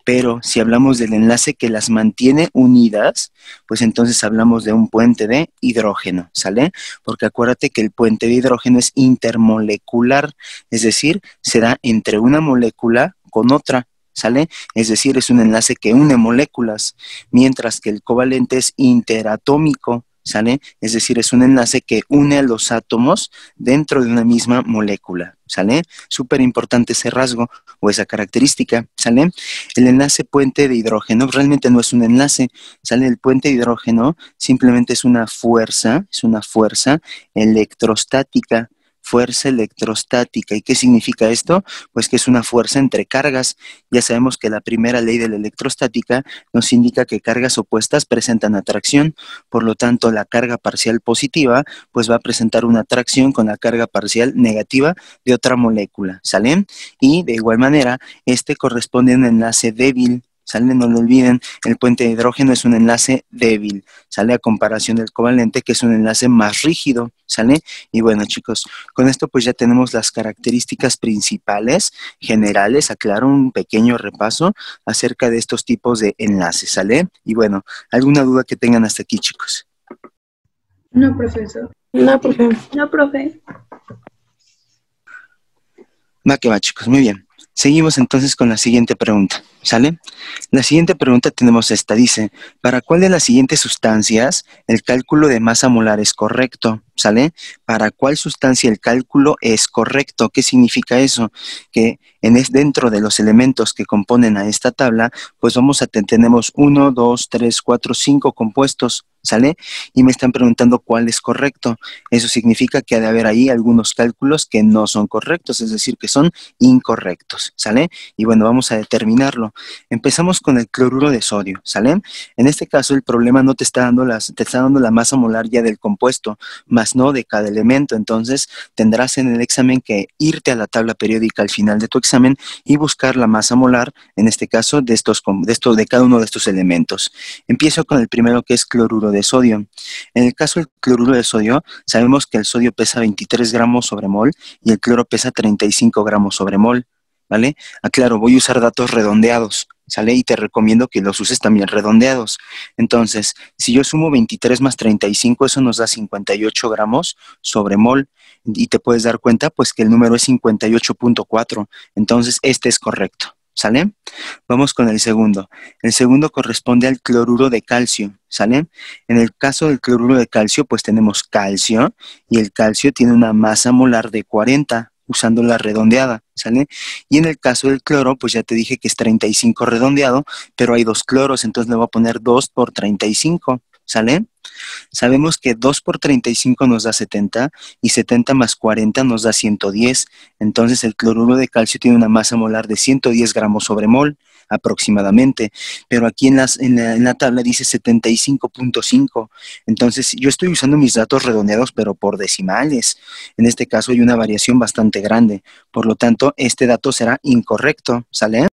Pero si hablamos del enlace que las mantiene unidas, pues entonces hablamos de un puente de hidrógeno, ¿sale? Porque acuérdate que el puente de hidrógeno es intermolecular, es decir, se da entre una molécula con otra, ¿sale? Es decir, es un enlace que une moléculas, mientras que el covalente es interatómico, ¿sale? Es decir, es un enlace que une a los átomos dentro de una misma molécula, ¿sale? Súper importante ese rasgo o esa característica, ¿sale? El enlace puente de hidrógeno realmente no es un enlace, ¿sale? El puente de hidrógeno simplemente es una fuerza electrostática. Fuerza electrostática. ¿Y qué significa esto? Pues que es una fuerza entre cargas. Ya sabemos que la primera ley de la electrostática nos indica que cargas opuestas presentan atracción. Por lo tanto, la carga parcial positiva pues va a presentar una atracción con la carga parcial negativa de otra molécula, ¿sale? Y de igual manera, este corresponde a un enlace débil, ¿sale? No lo olviden, el puente de hidrógeno es un enlace débil, ¿sale? A comparación del covalente, que es un enlace más rígido, ¿sale? Y bueno, chicos, con esto pues ya tenemos las características principales, generales, aclaro un pequeño repaso acerca de estos tipos de enlaces, ¿sale? Y bueno, ¿alguna duda que tengan hasta aquí, chicos? No, profesor. No, profe. No, profe. Va que va, chicos, muy bien. Seguimos entonces con la siguiente pregunta, ¿Sale? La siguiente pregunta tenemos esta, dice, ¿para cuál de las siguientes sustancias el cálculo de masa molar es correcto? ¿Sale? ¿Para cuál sustancia el cálculo es correcto? ¿Qué significa eso? Que dentro de los elementos que componen a esta tabla, pues tenemos 1, 2, 3, 4, 5 compuestos, ¿sale? Y me están preguntando cuál es correcto. Eso significa que ha de haber ahí algunos cálculos que no son correctos, es decir, que son incorrectos, ¿sale? Y bueno, vamos a determinarlo. Empezamos con el cloruro de sodio, ¿sale? En este caso, el problema no te está dando te está dando la masa molar ya del compuesto, más no de cada elemento. Entonces, tendrás en el examen que irte a la tabla periódica al final de tu examen y buscar la masa molar, en este caso, de cada uno de estos elementos. Empiezo con el primero, que es cloruro de sodio. En el caso del cloruro de sodio, sabemos que el sodio pesa 23 gramos sobre mol y el cloro pesa 35 gramos sobre mol, ¿vale? Aclaro, voy a usar datos redondeados, ¿sale? Y te recomiendo que los uses también redondeados. Entonces, si yo sumo 23 más 35, eso nos da 58 gramos sobre mol. Y te puedes dar cuenta, pues, que el número es 58.4. Entonces, este es correcto, ¿sale? Vamos con el segundo. El segundo corresponde al cloruro de calcio, ¿sale? En el caso del cloruro de calcio, pues tenemos calcio, y el calcio tiene una masa molar de 40, usando la redondeada, ¿sale? Y en el caso del cloro, pues ya te dije que es 35 redondeado, pero hay dos cloros, entonces le voy a poner 2 por 35, ¿sale? Sabemos que 2 por 35 nos da 70 y 70 más 40 nos da 110. Entonces el cloruro de calcio tiene una masa molar de 110 gramos sobre mol aproximadamente, pero aquí en la tabla dice 75.5. Entonces yo estoy usando mis datos redondeados, pero por decimales. En este caso hay una variación bastante grande. Por lo tanto, este dato será incorrecto, ¿sale?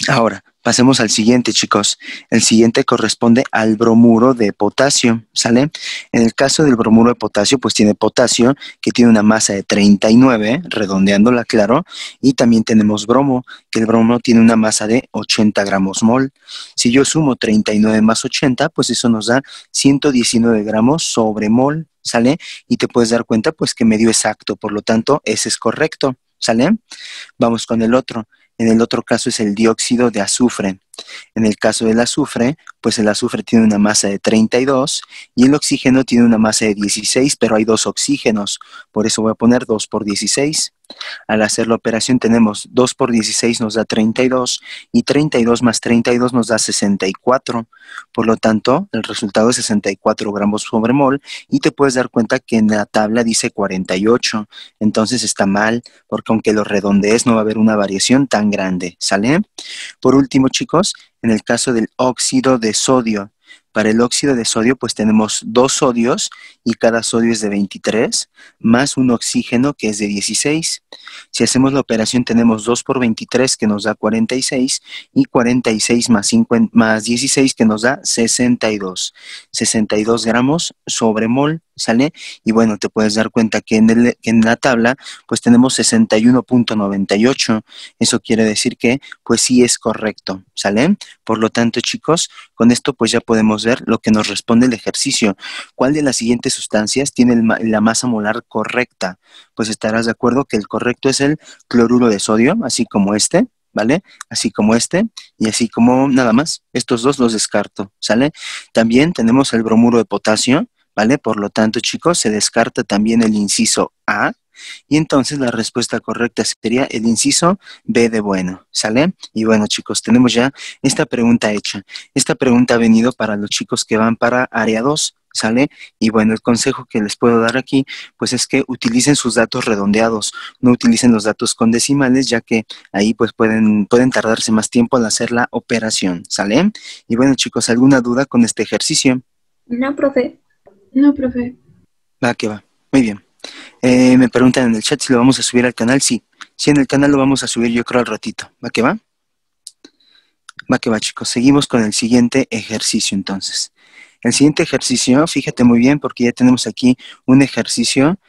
Ahora, pasemos al siguiente, chicos. El siguiente corresponde al bromuro de potasio, ¿sale? En el caso del bromuro de potasio, pues tiene potasio, que tiene una masa de 39, redondeándola, claro, y también tenemos bromo, que el bromo tiene una masa de 80 gramos mol. Si yo sumo 39 más 80, pues eso nos da 119 gramos sobre mol, ¿sale? Y te puedes dar cuenta, pues, que me dio exacto, por lo tanto, ese es correcto, ¿sale? Vamos con el otro. En el otro caso es el dióxido de azufre. En el caso del azufre, pues el azufre tiene una masa de 32 y el oxígeno tiene una masa de 16, pero hay dos oxígenos. Por eso voy a poner 2 por 16. Al hacer la operación tenemos 2 por 16 nos da 32 y 32 más 32 nos da 64. Por lo tanto, el resultado es 64 gramos sobre mol y te puedes dar cuenta que en la tabla dice 48. Entonces está mal, porque aunque lo redondees no va a haber una variación tan grande, ¿sale? Por último, chicos, en el caso del óxido de sodio, para el óxido de sodio, pues tenemos 2 sodios y cada sodio es de 23, más un oxígeno que es de 16. Si hacemos la operación, tenemos 2 por 23 que nos da 46 y 46 más 16 que nos da 62. 62 gramos sobre mol, ¿sale? Y bueno, te puedes dar cuenta que en la tabla, pues tenemos 61.98. Eso quiere decir que, pues sí es correcto, ¿sale? Por lo tanto, chicos, con esto pues ya podemos ver lo que nos responde el ejercicio. ¿Cuál de las siguientes sustancias tiene la masa molar correcta? Pues estarás de acuerdo que el correcto es el cloruro de sodio, así como este, ¿vale? Así como este, y así como nada más. Estos dos los descarto, ¿sale? También tenemos el bromuro de potasio, ¿vale? Por lo tanto, chicos, se descarta también el inciso A, y entonces la respuesta correcta sería el inciso B de bueno, ¿sale? Y bueno, chicos, tenemos ya esta pregunta hecha. Esta pregunta ha venido para los chicos que van para área 2, ¿sale? Y bueno, el consejo que les puedo dar aquí, pues es que utilicen sus datos redondeados, no utilicen los datos con decimales, ya que ahí pues pueden tardarse más tiempo al hacer la operación, ¿sale? Y bueno, chicos, ¿alguna duda con este ejercicio? No, profe. No, profe. Va que va. Muy bien. Me preguntan en el chat si lo vamos a subir al canal. Sí. Sí, en el canal lo vamos a subir yo creo al ratito. ¿Va que va? Va que va, chicos. Seguimos con el siguiente ejercicio entonces. El siguiente ejercicio, fíjate muy bien porque ya tenemos aquí un ejercicio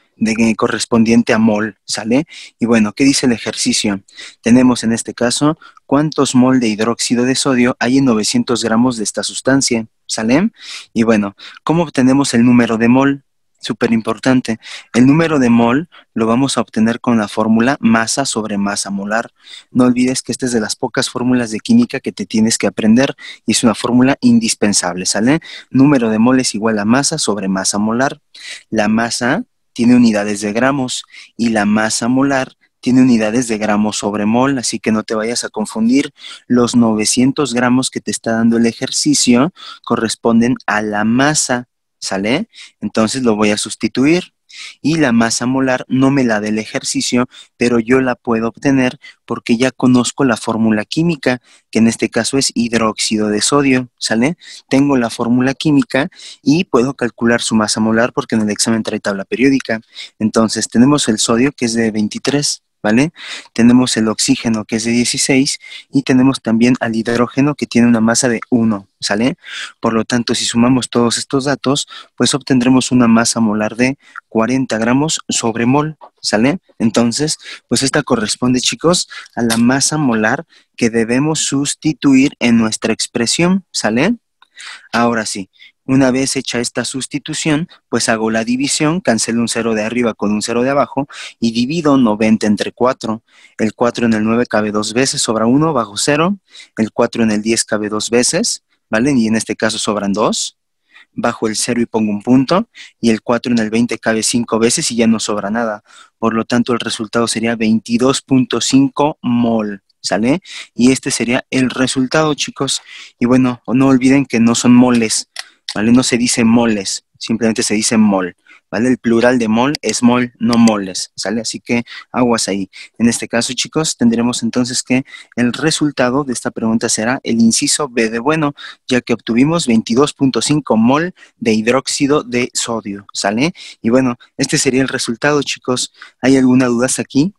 correspondiente a mol, ¿sale? Y bueno, ¿qué dice el ejercicio? Tenemos en este caso, ¿cuántos mol de hidróxido de sodio hay en 900 gramos de esta sustancia? ¿Sale? Y bueno, ¿cómo obtenemos el número de mol? súper importante. El número de mol lo vamos a obtener con la fórmula masa sobre masa molar. No olvides que esta es de las pocas fórmulas de química que te tienes que aprender y es una fórmula indispensable, ¿sale? Número de mol es igual a masa sobre masa molar. La masa tiene unidades de gramos y la masa molar tiene unidades de gramos sobre mol, así que no te vayas a confundir. Los 900 gramos que te está dando el ejercicio corresponden a la masa, ¿sale? Entonces lo voy a sustituir. Y la masa molar no me la da el ejercicio, pero yo la puedo obtener porque ya conozco la fórmula química, que en este caso es hidróxido de sodio, ¿sale? Tengo la fórmula química y puedo calcular su masa molar porque en el examen trae tabla periódica. Entonces tenemos el sodio que es de 23, ¿vale? Tenemos el oxígeno que es de 16 y tenemos también al hidrógeno que tiene una masa de 1, ¿sale? Por lo tanto, si sumamos todos estos datos, pues obtendremos una masa molar de 40 gramos sobre mol, ¿sale? Entonces, pues esta corresponde, chicos, a la masa molar que debemos sustituir en nuestra expresión, ¿sale? Ahora sí, una vez hecha esta sustitución, pues hago la división, cancelo un 0 de arriba con un 0 de abajo y divido 90 entre 4. El 4 en el 9 cabe 2 veces, sobra 1, bajo 0. El 4 en el 10 cabe 2 veces, ¿vale? Y en este caso sobran 2. Bajo el 0 y pongo un punto. Y el 4 en el 20 cabe 5 veces y ya no sobra nada. Por lo tanto, el resultado sería 22.5 mol. ¿Sale? Y este sería el resultado, chicos. Y bueno, no olviden que no son moles, ¿vale? No se dice moles, simplemente se dice mol, ¿vale? El plural de mol es mol, no moles, ¿sale? Así que aguas ahí. En este caso, chicos, tendremos entonces que el resultado de esta pregunta será el inciso B de bueno, ya que obtuvimos 22.5 mol de hidróxido de sodio, ¿sale? Y bueno, este sería el resultado, chicos. ¿Hay alguna duda hasta aquí?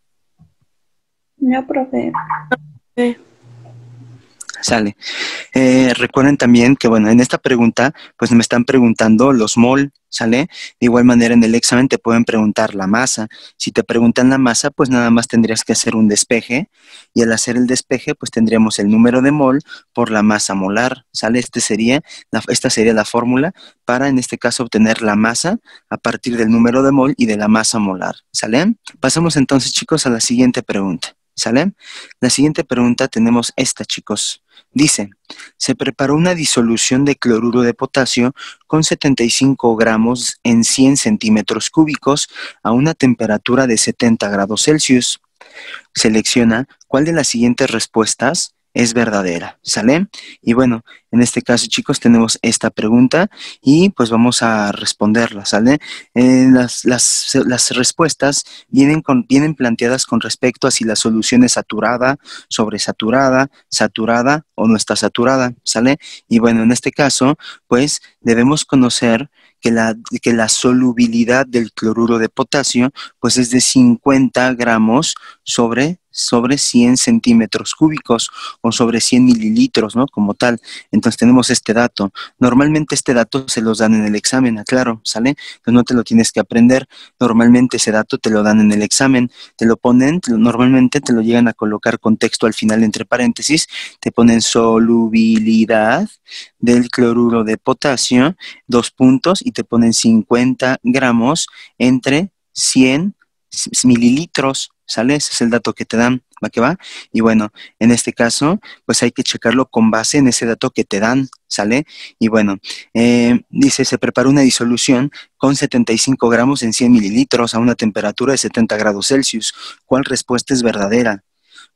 No, profe. Sale. Recuerden también que, bueno, en esta pregunta, pues me están preguntando los mol, ¿sale? De igual manera, en el examen te pueden preguntar la masa. Si te preguntan la masa, pues nada más tendrías que hacer un despeje, y al hacer el despeje, pues tendríamos el número de mol por la masa molar, ¿sale? Esta sería la fórmula para, en este caso, obtener la masa a partir del número de mol y de la masa molar, ¿sale? Pasamos entonces, chicos, a la siguiente pregunta. ¿Sale? La siguiente pregunta tenemos esta, chicos. Dice, se preparó una disolución de cloruro de potasio con 75 gramos en 100 centímetros cúbicos a una temperatura de 70 grados Celsius. Selecciona cuál de las siguientes respuestas es verdadera, ¿sale? Y bueno, en este caso, chicos, tenemos esta pregunta y pues vamos a responderla, ¿sale? Las respuestas vienen planteadas con respecto a si la solución es saturada, sobresaturada, saturada o no está saturada, ¿sale? Y bueno, en este caso, pues debemos conocer que la solubilidad del cloruro de potasio pues es de 50 gramos sobre 100 centímetros cúbicos o sobre 100 mililitros, ¿no? Como tal. Entonces tenemos este dato. Normalmente este dato se los dan en el examen, aclaro, ¿sale? Entonces no te lo tienes que aprender. Normalmente ese dato te lo dan en el examen. Te lo ponen, normalmente te lo llegan a colocar con texto al final entre paréntesis. Te ponen solubilidad del cloruro de potasio, 2 puntos, y te ponen 50 gramos entre 100 mililitros, ¿sale? Ese es el dato que te dan, ¿va que va? Y bueno, en este caso, pues hay que checarlo con base en ese dato que te dan, ¿sale? Y bueno, dice, se preparó una disolución con 75 gramos en 100 mililitros a una temperatura de 70 grados Celsius. ¿Cuál respuesta es verdadera?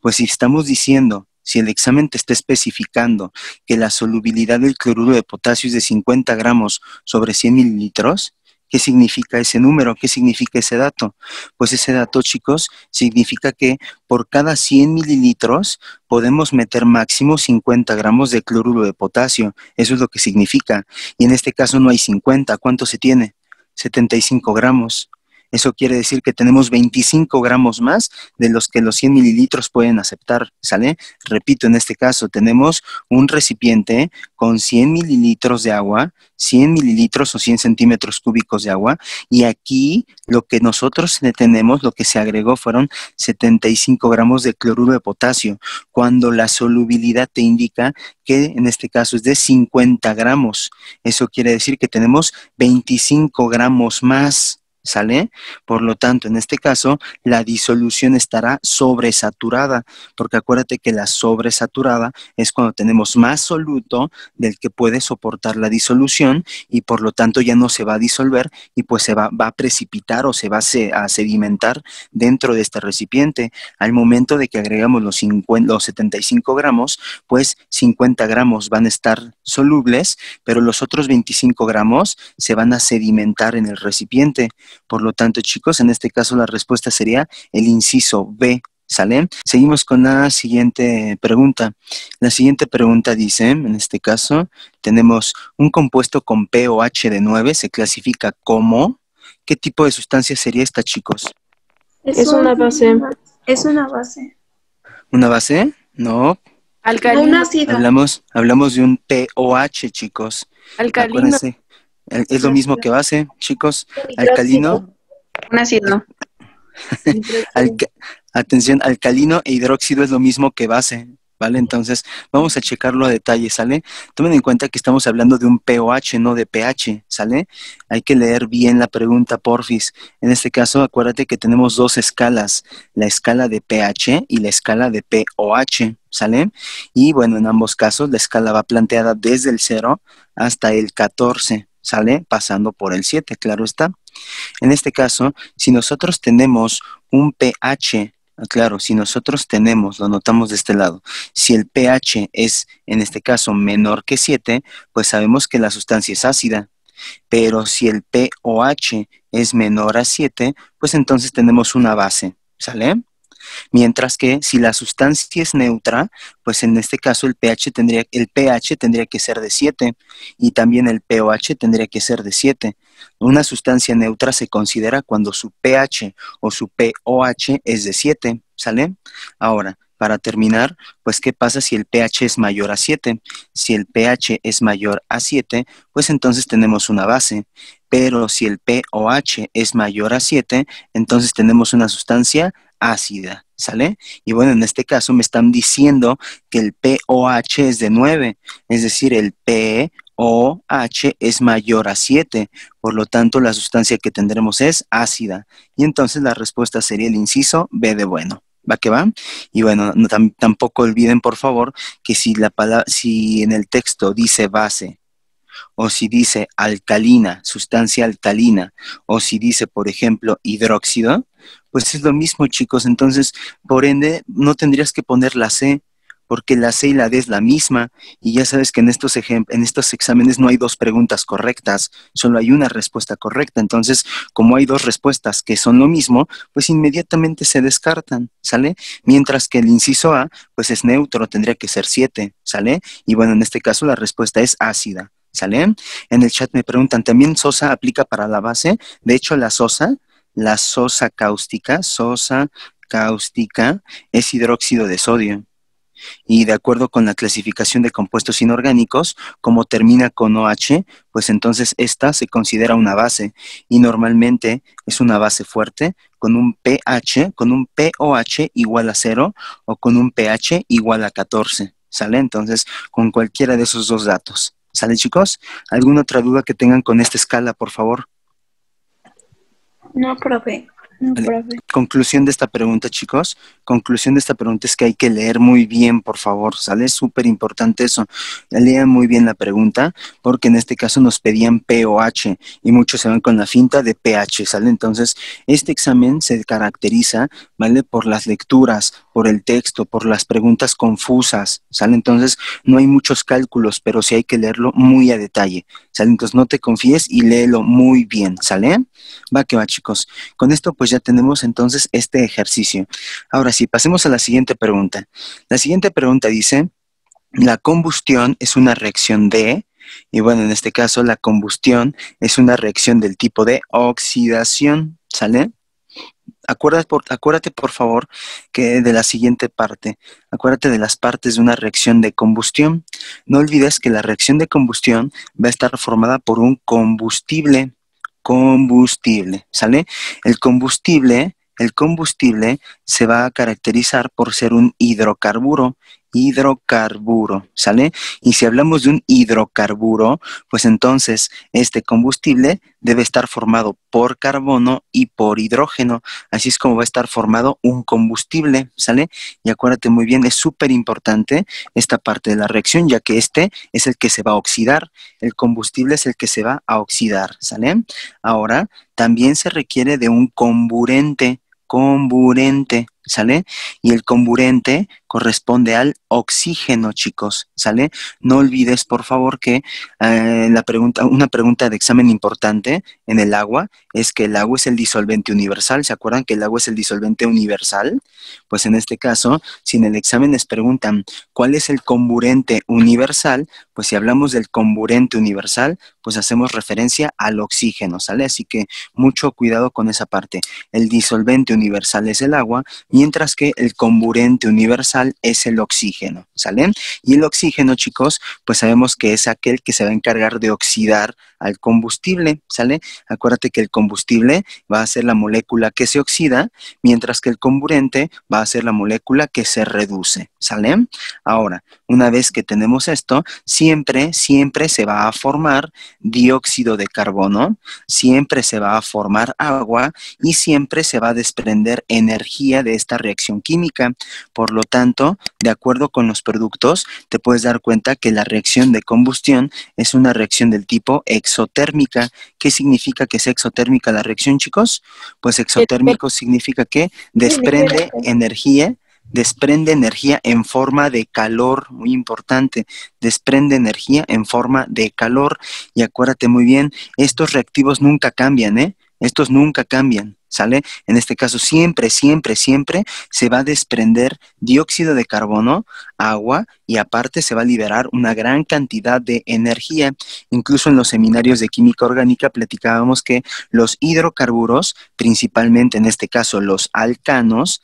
Pues si estamos diciendo, si el examen te está especificando que la solubilidad del cloruro de potasio es de 50 gramos sobre 100 mililitros, ¿qué significa ese número? ¿Qué significa ese dato? Pues ese dato, chicos, significa que por cada 100 mililitros podemos meter máximo 50 gramos de cloruro de potasio. Eso es lo que significa. Y en este caso no hay 50. ¿Cuánto se tiene? 75 gramos. Eso quiere decir que tenemos 25 gramos más de los que los 100 mililitros pueden aceptar, ¿sale? Repito, en este caso tenemos un recipiente con 100 mililitros de agua, 100 mililitros o 100 centímetros cúbicos de agua, y aquí lo que nosotros tenemos, lo que se agregó fueron 75 gramos de cloruro de potasio, cuando la solubilidad te indica que en este caso es de 50 gramos. Eso quiere decir que tenemos 25 gramos más. ¿Sale? Por lo tanto, en este caso, la disolución estará sobresaturada, porque acuérdate que la sobresaturada es cuando tenemos más soluto del que puede soportar la disolución y por lo tanto ya no se va a disolver y pues va a precipitar o se va a sedimentar dentro de este recipiente. Al momento de que agregamos los 75 gramos, pues 50 gramos van a estar solubles, pero los otros 25 gramos se van a sedimentar en el recipiente. Por lo tanto, chicos, en este caso la respuesta sería el inciso B, ¿sale? Seguimos con la siguiente pregunta. La siguiente pregunta dice, en este caso, tenemos un compuesto con pOH de 9, se clasifica como... ¿Qué tipo de sustancia sería esta, chicos? Es una base. Es una base. ¿Una base? No. Alcalino. Un ácido. Hablamos de un pOH, chicos. Alcalino. Acuérdense. Es lo mismo que base, chicos. Alcalino. Un ácido. Atención, alcalino e hidróxido es lo mismo que base, ¿vale? Entonces, vamos a checarlo a detalle, ¿sale? Tomen en cuenta que estamos hablando de un pOH, no de pH, ¿sale? Hay que leer bien la pregunta, porfis. En este caso, acuérdate que tenemos dos escalas, la escala de pH y la escala de pOH, ¿sale? Y bueno, en ambos casos, la escala va planteada desde el 0 hasta el 14, ¿sale? Pasando por el 7, claro está. En este caso, si nosotros tenemos un pH, claro, si nosotros tenemos, lo notamos de este lado, si el pH es, en este caso, menor que 7, pues sabemos que la sustancia es ácida. Pero si el pOH es menor a 7, pues entonces tenemos una base, ¿sale? Mientras que si la sustancia es neutra, pues en este caso el pH tendría que ser de 7 y también el pOH tendría que ser de 7. Una sustancia neutra se considera cuando su pH o su pOH es de 7, ¿sale? Ahora, para terminar, pues ¿qué pasa si el pH es mayor a 7? Si el pH es mayor a 7, pues entonces tenemos una base. Pero si el pOH es mayor a 7, entonces tenemos una sustancia ácida, ¿sale? Y bueno, en este caso me están diciendo que el pOH es de 9, es decir, el pOH es mayor a 7, por lo tanto la sustancia que tendremos es ácida. Y entonces la respuesta sería el inciso B de bueno. ¿Va que va? Y bueno, tampoco olviden, por favor, que si en el texto dice base, o si dice alcalina, sustancia alcalina, o si dice, por ejemplo, hidróxido, pues es lo mismo, chicos. Entonces, por ende, no tendrías que poner la C, porque la C y la D es la misma, y ya sabes que en estos exámenes no hay dos preguntas correctas, solo hay una respuesta correcta. Entonces, como hay dos respuestas que son lo mismo, pues inmediatamente se descartan, ¿sale? Mientras que el inciso A, pues es neutro, tendría que ser 7, ¿sale? Y bueno, en este caso la respuesta es ácida, ¿sale? En el chat me preguntan, ¿también sosa aplica para la base? De hecho, la sosa cáustica es hidróxido de sodio. Y de acuerdo con la clasificación de compuestos inorgánicos, como termina con OH, pues entonces esta se considera una base y normalmente es una base fuerte con un pOH igual a 0 o con un pH igual a 14, ¿sale? Entonces, con cualquiera de esos dos datos. ¿Sale, chicos? ¿Alguna otra duda que tengan con esta escala, por favor? No, profe. No, Vale. profe. Conclusión de esta pregunta, chicos. Conclusión de esta pregunta es que hay que leer muy bien, por favor, ¿sale? Es súper importante eso. Lean muy bien la pregunta, porque en este caso nos pedían pOH y muchos se van con la finta de pH, ¿sale? Entonces, este examen se caracteriza, ¿vale? Por las lecturas, por el texto, por las preguntas confusas, ¿sale? Entonces, no hay muchos cálculos, pero sí hay que leerlo muy a detalle, ¿sale? Entonces, no te confíes y léelo muy bien, ¿sale? Va que va, chicos. Con esto, pues ya tenemos entonces este ejercicio. Ahora sí, pasemos a la siguiente pregunta. La siguiente pregunta dice, la combustión es una reacción de, y bueno, en este caso la combustión es una reacción del tipo de oxidación, ¿sale? Acuérdate, por favor, que de la siguiente parte, acuérdate de las partes de una reacción de combustión. No olvides que la reacción de combustión va a estar formada por un combustible, ¿sale? El combustible se va a caracterizar por ser un hidrocarburo, ¿sale? Y si hablamos de un hidrocarburo, pues entonces este combustible debe estar formado por carbono y por hidrógeno. Así es como va a estar formado un combustible, ¿sale? Y acuérdate muy bien, es súper importante esta parte de la reacción, ya que este es el que se va a oxidar. El combustible es el que se va a oxidar, ¿sale? Ahora, también se requiere de un comburente, ¿sale? Y el comburente corresponde al oxígeno, chicos, ¿sale? No olvides, por favor, que una pregunta de examen importante en el agua es que el agua es el disolvente universal. ¿Se acuerdan que el agua es el disolvente universal? Pues en este caso, si en el examen les preguntan cuál es el comburente universal, pues si hablamos del comburente universal, pues hacemos referencia al oxígeno, ¿sale? Así que mucho cuidado con esa parte. El disolvente universal es el agua, mientras que el comburente universal es el oxígeno, ¿sale? Y el oxígeno, chicos, pues sabemos que es aquel que se va a encargar de oxidar al combustible, ¿sale? Acuérdate que el combustible va a ser la molécula que se oxida, mientras que el comburente va a ser la molécula que se reduce, ¿sale? Ahora, una vez que tenemos esto, siempre se va a formar dióxido de carbono, siempre se va a formar agua y siempre se va a desprender energía de esta reacción química. Por lo tanto, de acuerdo con los productos, te puedes dar cuenta que la reacción de combustión es una reacción del tipo exotérmica. ¿Qué significa que es exotérmica la reacción, chicos? Pues exotérmico significa que desprende energía en forma de calor, muy importante, desprende energía en forma de calor. Y acuérdate muy bien, estos reactivos nunca cambian, ¿eh? Estos nunca cambian, ¿sale? En este caso siempre se va a desprender dióxido de carbono, agua, y aparte se va a liberar una gran cantidad de energía. Incluso en los seminarios de química orgánica platicábamos que los hidrocarburos, principalmente en este caso los alcanos,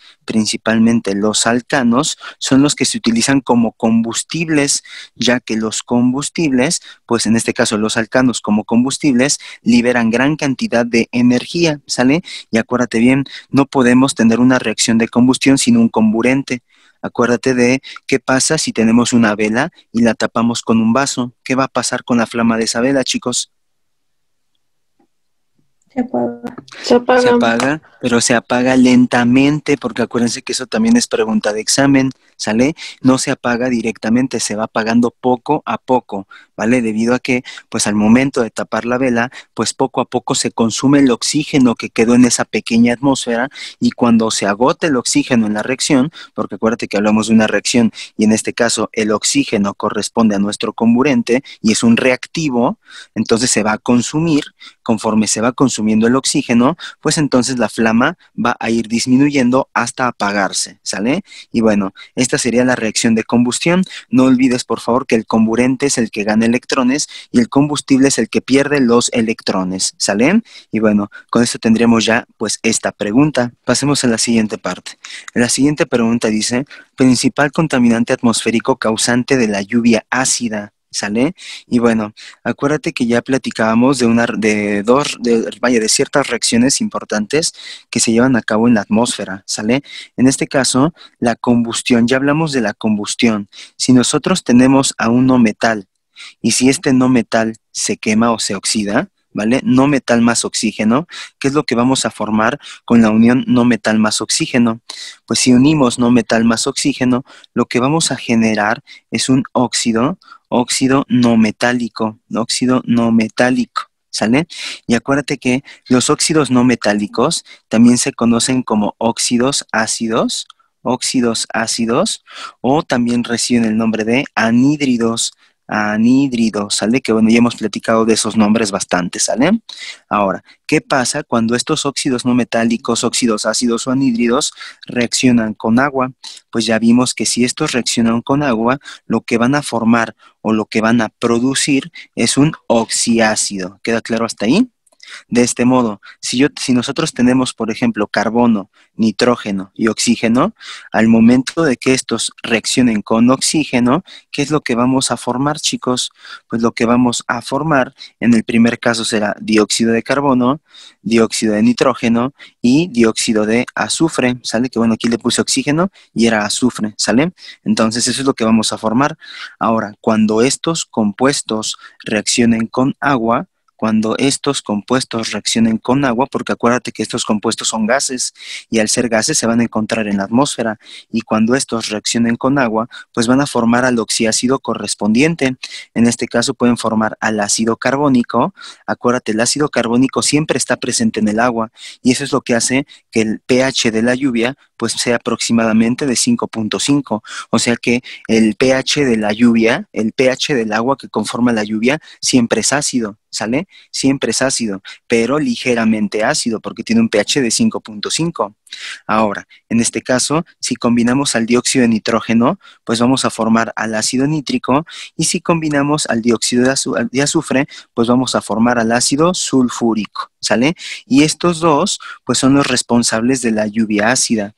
son los que se utilizan como combustibles, ya que los combustibles, pues en este caso los alcanos como combustibles, liberan gran cantidad de energía, ¿sale? Y acuérdate bien, no podemos tener una reacción de combustión sin un comburente. Acuérdate de qué pasa si tenemos una vela y la tapamos con un vaso. ¿Qué va a pasar con la flama de esa vela, chicos? Se apaga. Se apaga. Se apaga, pero se apaga lentamente, porque acuérdense que eso también es pregunta de examen, ¿sale? No se apaga directamente, se va apagando poco a poco, ¿vale? Debido a que, pues al momento de tapar la vela, pues poco a poco se consume el oxígeno que quedó en esa pequeña atmósfera, y cuando se agota el oxígeno en la reacción, porque acuérdate que hablamos de una reacción, y en este caso el oxígeno corresponde a nuestro comburente, y es un reactivo, entonces se va a consumir. Conforme se va consumiendo el oxígeno, pues entonces la flama va a ir disminuyendo hasta apagarse, ¿sale? Y bueno, esta sería la reacción de combustión. No olvides, por favor, que el comburente es el que gana electrones y el combustible es el que pierde los electrones, ¿sale? Y bueno, con esto tendríamos ya, pues, esta pregunta. Pasemos a la siguiente parte. La siguiente pregunta dice, principal contaminante atmosférico causante de la lluvia ácida, ¿sale? Y bueno, acuérdate que ya platicábamos de ciertas reacciones importantes que se llevan a cabo en la atmósfera, ¿sale? En este caso, la combustión, ya hablamos de la combustión. Si nosotros tenemos a un no metal, y si este no metal se quema o se oxida, ¿vale? No metal más oxígeno, ¿qué es lo que vamos a formar con la unión no metal más oxígeno? Pues si unimos no metal más oxígeno, lo que vamos a generar es un óxido no metálico, ¿sale? Y acuérdate que los óxidos no metálicos también se conocen como óxidos ácidos, o también reciben el nombre de anhídridos, ¿sale? Que bueno, ya hemos platicado de esos nombres bastante, ¿sale? Ahora, ¿qué pasa cuando estos óxidos no metálicos, óxidos ácidos o anhídridos reaccionan con agua? Pues ya vimos que si estos reaccionan con agua, lo que van a formar o lo que van a producir es un oxiácido. ¿Queda claro hasta ahí? De este modo, si nosotros tenemos, por ejemplo, carbono, nitrógeno y oxígeno, al momento de que estos reaccionen con oxígeno, ¿qué es lo que vamos a formar, chicos? Pues lo que vamos a formar en el primer caso será dióxido de carbono, dióxido de nitrógeno y dióxido de azufre, ¿sale? Que bueno, aquí le puse oxígeno y era azufre, ¿sale? Entonces eso es lo que vamos a formar. Ahora, cuando estos compuestos reaccionen con agua, porque acuérdate que estos compuestos son gases y al ser gases se van a encontrar en la atmósfera y cuando estos reaccionen con agua, pues van a formar al oxiácido correspondiente. En este caso pueden formar al ácido carbónico. Acuérdate, el ácido carbónico siempre está presente en el agua y eso es lo que hace que el pH de la lluvia pues sea aproximadamente de 5.5, o sea que el pH de la lluvia, el pH del agua que conforma la lluvia siempre es ácido, ¿sale? Siempre es ácido, pero ligeramente ácido porque tiene un pH de 5.5. Ahora, en este caso, si combinamos al dióxido de nitrógeno, pues vamos a formar al ácido nítrico y si combinamos al dióxido de azufre, pues vamos a formar al ácido sulfúrico, ¿sale? Y estos dos, pues son los responsables de la lluvia ácida,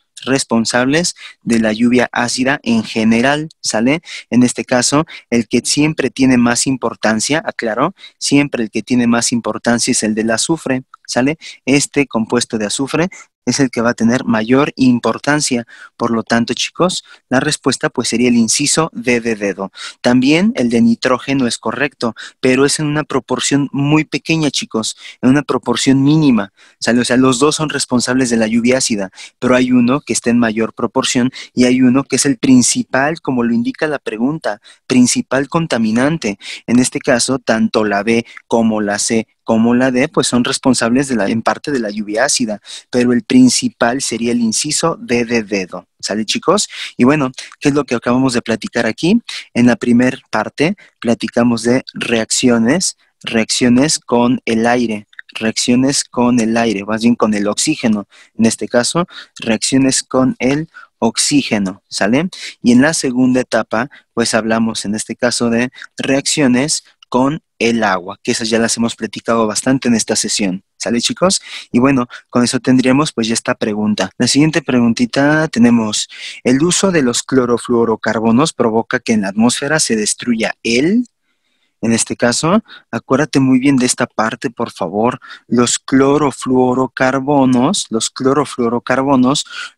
en general, ¿sale? En este caso, el que siempre tiene más importancia, aclaro, siempre el que tiene más importancia es el del azufre, ¿sale? Este compuesto de azufre es el que va a tener mayor importancia. Por lo tanto, chicos, la respuesta pues sería el inciso D de dedo. También el de nitrógeno es correcto, pero es en una proporción muy pequeña, chicos, en una proporción mínima, ¿sale? O sea, los dos son responsables de la lluvia ácida, pero hay uno que está en mayor proporción y hay uno que es el principal, como lo indica la pregunta, principal contaminante. En este caso, tanto la B como la C como la D, pues son responsables en parte de la lluvia ácida, pero el principal sería el inciso D de dedo. ¿Sale, chicos? Y bueno, ¿qué es lo que acabamos de platicar aquí? En la primera parte platicamos de reacciones con el aire, más bien con el oxígeno. En este caso, reacciones con el oxígeno, ¿sale? Y en la segunda etapa, pues hablamos en este caso de reacciones con el agua, que esas ya las hemos platicado bastante en esta sesión. ¿Sale, chicos? Y bueno, con eso tendríamos pues ya esta pregunta. La siguiente preguntita tenemos, ¿el uso de los clorofluorocarbonos provoca que en la atmósfera se destruya en este caso, acuérdate muy bien de esta parte, por favor. Los clorofluorocarbonos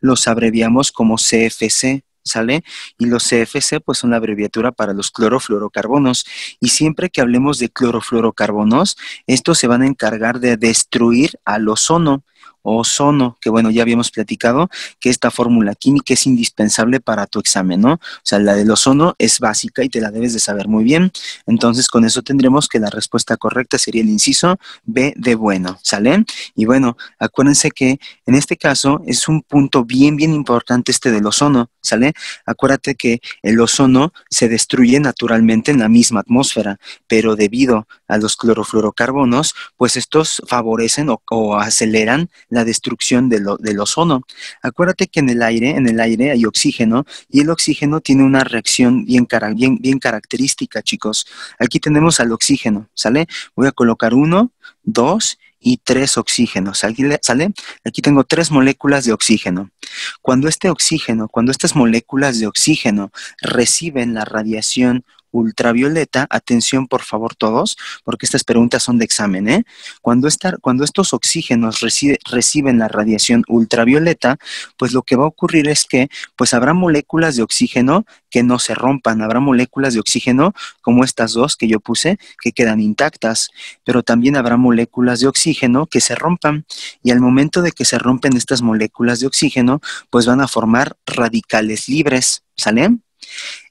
los abreviamos como CFC, ¿sale? Y los CFC pues son la abreviatura para los clorofluorocarbonos. Y siempre que hablemos de clorofluorocarbonos, estos se van a encargar de destruir al ozono, que bueno, ya habíamos platicado que esta fórmula química es indispensable para tu examen, ¿no? O sea, la del ozono es básica y te la debes de saber muy bien. Entonces, con eso tendremos que la respuesta correcta sería el inciso B de bueno, ¿sale? Y bueno, acuérdense que en este caso es un punto bien, bien importante este del ozono, ¿sale? Acuérdate que el ozono se destruye naturalmente en la misma atmósfera, pero debido a los clorofluorocarbonos, pues estos favorecen o aceleran la destrucción del ozono. Acuérdate que en el aire hay oxígeno y el oxígeno tiene una reacción bien característica, chicos. Aquí tenemos al oxígeno, ¿sale? Voy a colocar 1, 2 y 3 oxígenos, ¿sale? Aquí tengo 3 moléculas de oxígeno. Cuando estas moléculas de oxígeno reciben la radiación ultravioleta, atención por favor todos, porque estas preguntas son de examen, ¿eh? Cuando estos oxígenos reciben la radiación ultravioleta, pues lo que va a ocurrir es que pues habrá moléculas de oxígeno que no se rompan, habrá moléculas de oxígeno como estas dos que yo puse que quedan intactas, pero también habrá moléculas de oxígeno que se rompan y al momento de que se rompen estas moléculas de oxígeno, pues van a formar radicales libres, ¿sale?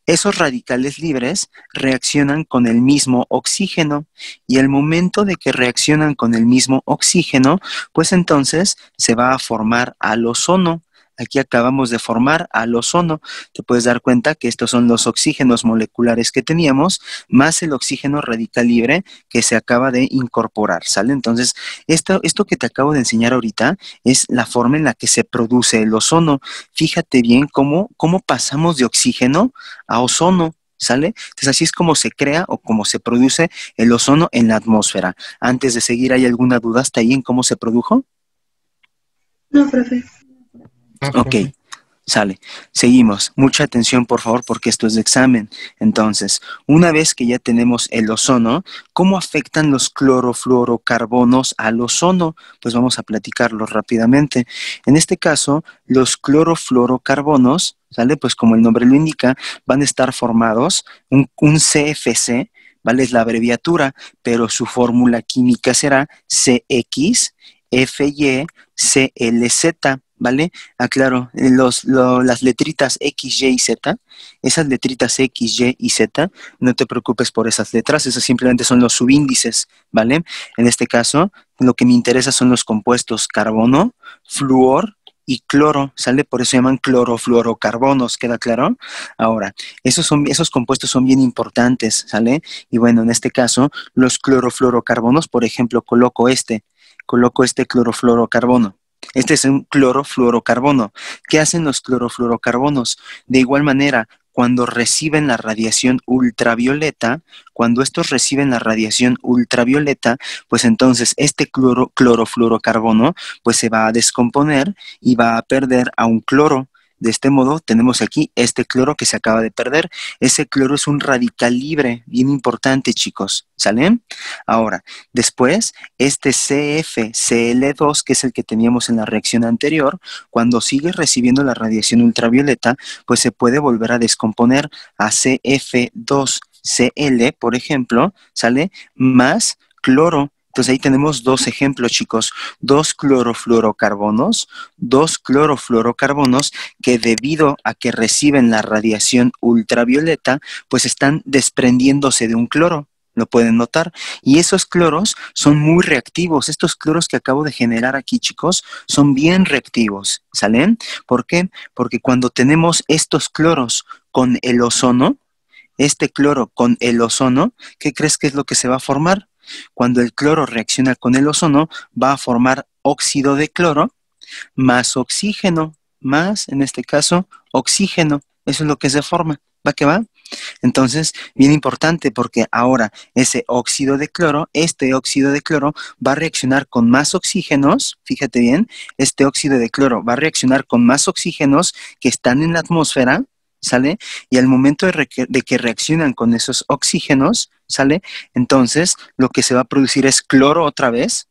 Esos radicales libres reaccionan con el mismo oxígeno y al momento de que reaccionan con el mismo oxígeno, pues entonces se va a formar al ozono. Aquí acabamos de formar al ozono. Te puedes dar cuenta que estos son los oxígenos moleculares que teníamos, más el oxígeno radical libre que se acaba de incorporar, ¿sale? Entonces, esto que te acabo de enseñar ahorita es la forma en la que se produce el ozono. Fíjate bien cómo pasamos de oxígeno a ozono. ¿sale? Entonces así es como se crea o como se produce el ozono en la atmósfera. Antes de seguir, ¿hay alguna duda hasta ahí en cómo se produjo? No, profe. Ok, sale. Seguimos. Mucha atención, por favor, porque esto es de examen. Entonces, una vez que ya tenemos el ozono, ¿cómo afectan los clorofluorocarbonos al ozono? Pues vamos a platicarlo rápidamente. En este caso, los clorofluorocarbonos, ¿sale? Pues como el nombre lo indica, van a estar formados un CFC, ¿vale? Es la abreviatura, pero su fórmula química será CXFYCLZ. ¿Vale? Aclaro, las letritas X, Y y Z, esas letritas X, Y y Z, no te preocupes por esas letras, esas simplemente son los subíndices, ¿vale? En este caso, lo que me interesa son los compuestos carbono, flúor y cloro, ¿sale? Por eso se llaman clorofluorocarbonos, ¿queda claro? Ahora, esos compuestos son bien importantes, ¿sale? Y bueno, en este caso, los clorofluorocarbonos, por ejemplo, coloco este clorofluorocarbono. Este es un clorofluorocarbono. ¿Qué hacen los clorofluorocarbonos? De igual manera, cuando reciben la radiación ultravioleta, cuando estos reciben la radiación ultravioleta, pues entonces este clorofluorocarbono pues se va a descomponer y va a perder a un cloro. De este modo, tenemos aquí este cloro que se acaba de perder. Ese cloro es un radical libre, bien importante, chicos, ¿sale? Ahora, después, este CFCl2, que es el que teníamos en la reacción anterior, cuando sigue recibiendo la radiación ultravioleta, pues se puede volver a descomponer a CF2Cl, por ejemplo, ¿sale? Más cloro. Entonces ahí tenemos dos ejemplos, chicos, dos clorofluorocarbonos que debido a que reciben la radiación ultravioleta, pues están desprendiéndose de un cloro. Lo pueden notar. Y esos cloros son muy reactivos. Estos cloros que acabo de generar aquí, chicos, son bien reactivos. ¿Salen? ¿Por qué? Porque cuando tenemos estos cloros con el ozono, este cloro con el ozono, ¿qué crees que es lo que se va a formar? Cuando el cloro reacciona con el ozono, va a formar óxido de cloro más oxígeno, más, en este caso, oxígeno. Eso es lo que se forma. ¿Va que va? Entonces, bien importante porque ahora este óxido de cloro va a reaccionar con más oxígenos, fíjate bien, este óxido de cloro va a reaccionar con más oxígenos que están en la atmósfera, ¿sale? Y al momento de que reaccionan con esos oxígenos, ¿sale? Entonces, lo que se va a producir es cloro otra vez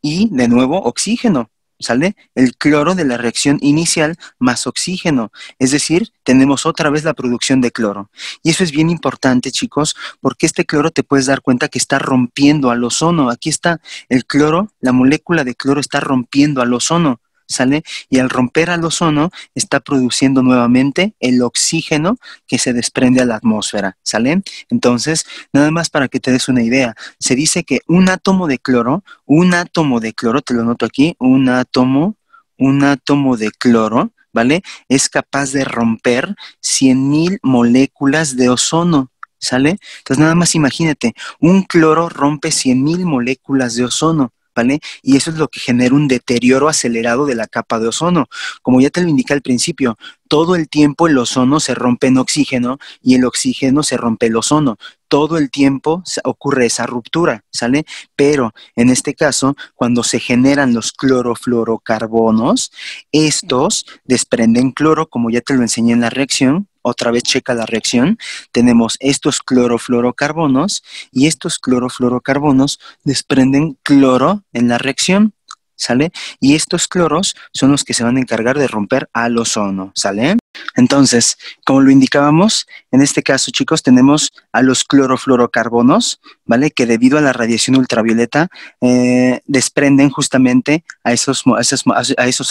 y de nuevo oxígeno. ¿Sale? El cloro de la reacción inicial más oxígeno. Es decir, tenemos otra vez la producción de cloro. Y eso es bien importante, chicos, porque este cloro te puedes dar cuenta que está rompiendo al ozono. Aquí está el cloro, la molécula de cloro está rompiendo al ozono. ¿Sale? Y al romper al ozono está produciendo nuevamente el oxígeno que se desprende a la atmósfera, ¿sale? Entonces, nada más para que te des una idea, se dice que un átomo de cloro, te lo noto aquí, un átomo de cloro, ¿vale? Es capaz de romper 100,000 moléculas de ozono. ¿Sale? Entonces, nada más imagínate, un cloro rompe 100,000 moléculas de ozono. ¿Vale? Y eso es lo que genera un deterioro acelerado de la capa de ozono. Como ya te lo indiqué al principio, todo el tiempo el ozono se rompe en oxígeno y el oxígeno se rompe el ozono. Todo el tiempo ocurre esa ruptura, ¿sale? Pero en este caso, cuando se generan los clorofluorocarbonos, estos desprenden cloro, como ya te lo enseñé en la reacción. Otra vez checa la reacción. Tenemos estos clorofluorocarbonos y estos clorofluorocarbonos desprenden cloro en la reacción, ¿sale? Y estos cloros son los que se van a encargar de romper al ozono, ¿sale? Entonces, como lo indicábamos, en este caso, chicos, tenemos a los clorofluorocarbonos, ¿vale? Que debido a la radiación ultravioleta desprenden justamente a esos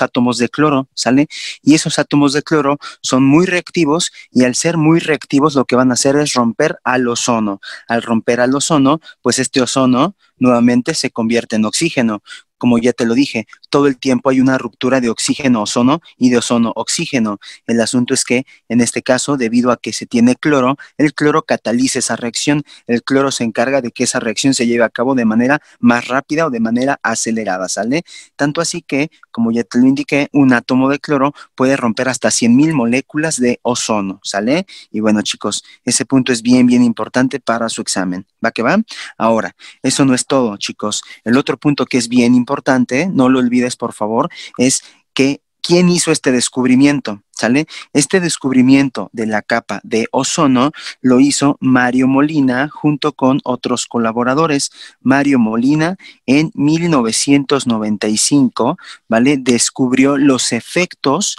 átomos de cloro, ¿sale? Y esos átomos de cloro son muy reactivos y al ser muy reactivos lo que van a hacer es romper al ozono. Al romper al ozono, pues este ozono nuevamente se convierte en oxígeno. como ya te lo dije, todo el tiempo hay una ruptura de oxígeno-ozono y de ozono-oxígeno. El asunto es que, en este caso, debido a que se tiene cloro, el cloro cataliza esa reacción. El cloro se encarga de que esa reacción se lleve a cabo de manera más rápida o de manera acelerada, ¿sale? Tanto así que, como ya te lo indiqué, un átomo de cloro puede romper hasta 100,000 moléculas de ozono, ¿sale? Y bueno, chicos, ese punto es bien, bien importante para su examen. ¿Va que va? Ahora, eso no es todo, chicos. El otro punto que es bien importante, no lo olvides, por favor, es que ¿quién hizo este descubrimiento? ¿Sale? Este descubrimiento de la capa de ozono lo hizo Mario Molina junto con otros colaboradores. Mario Molina en 1995, ¿vale? Descubrió los efectos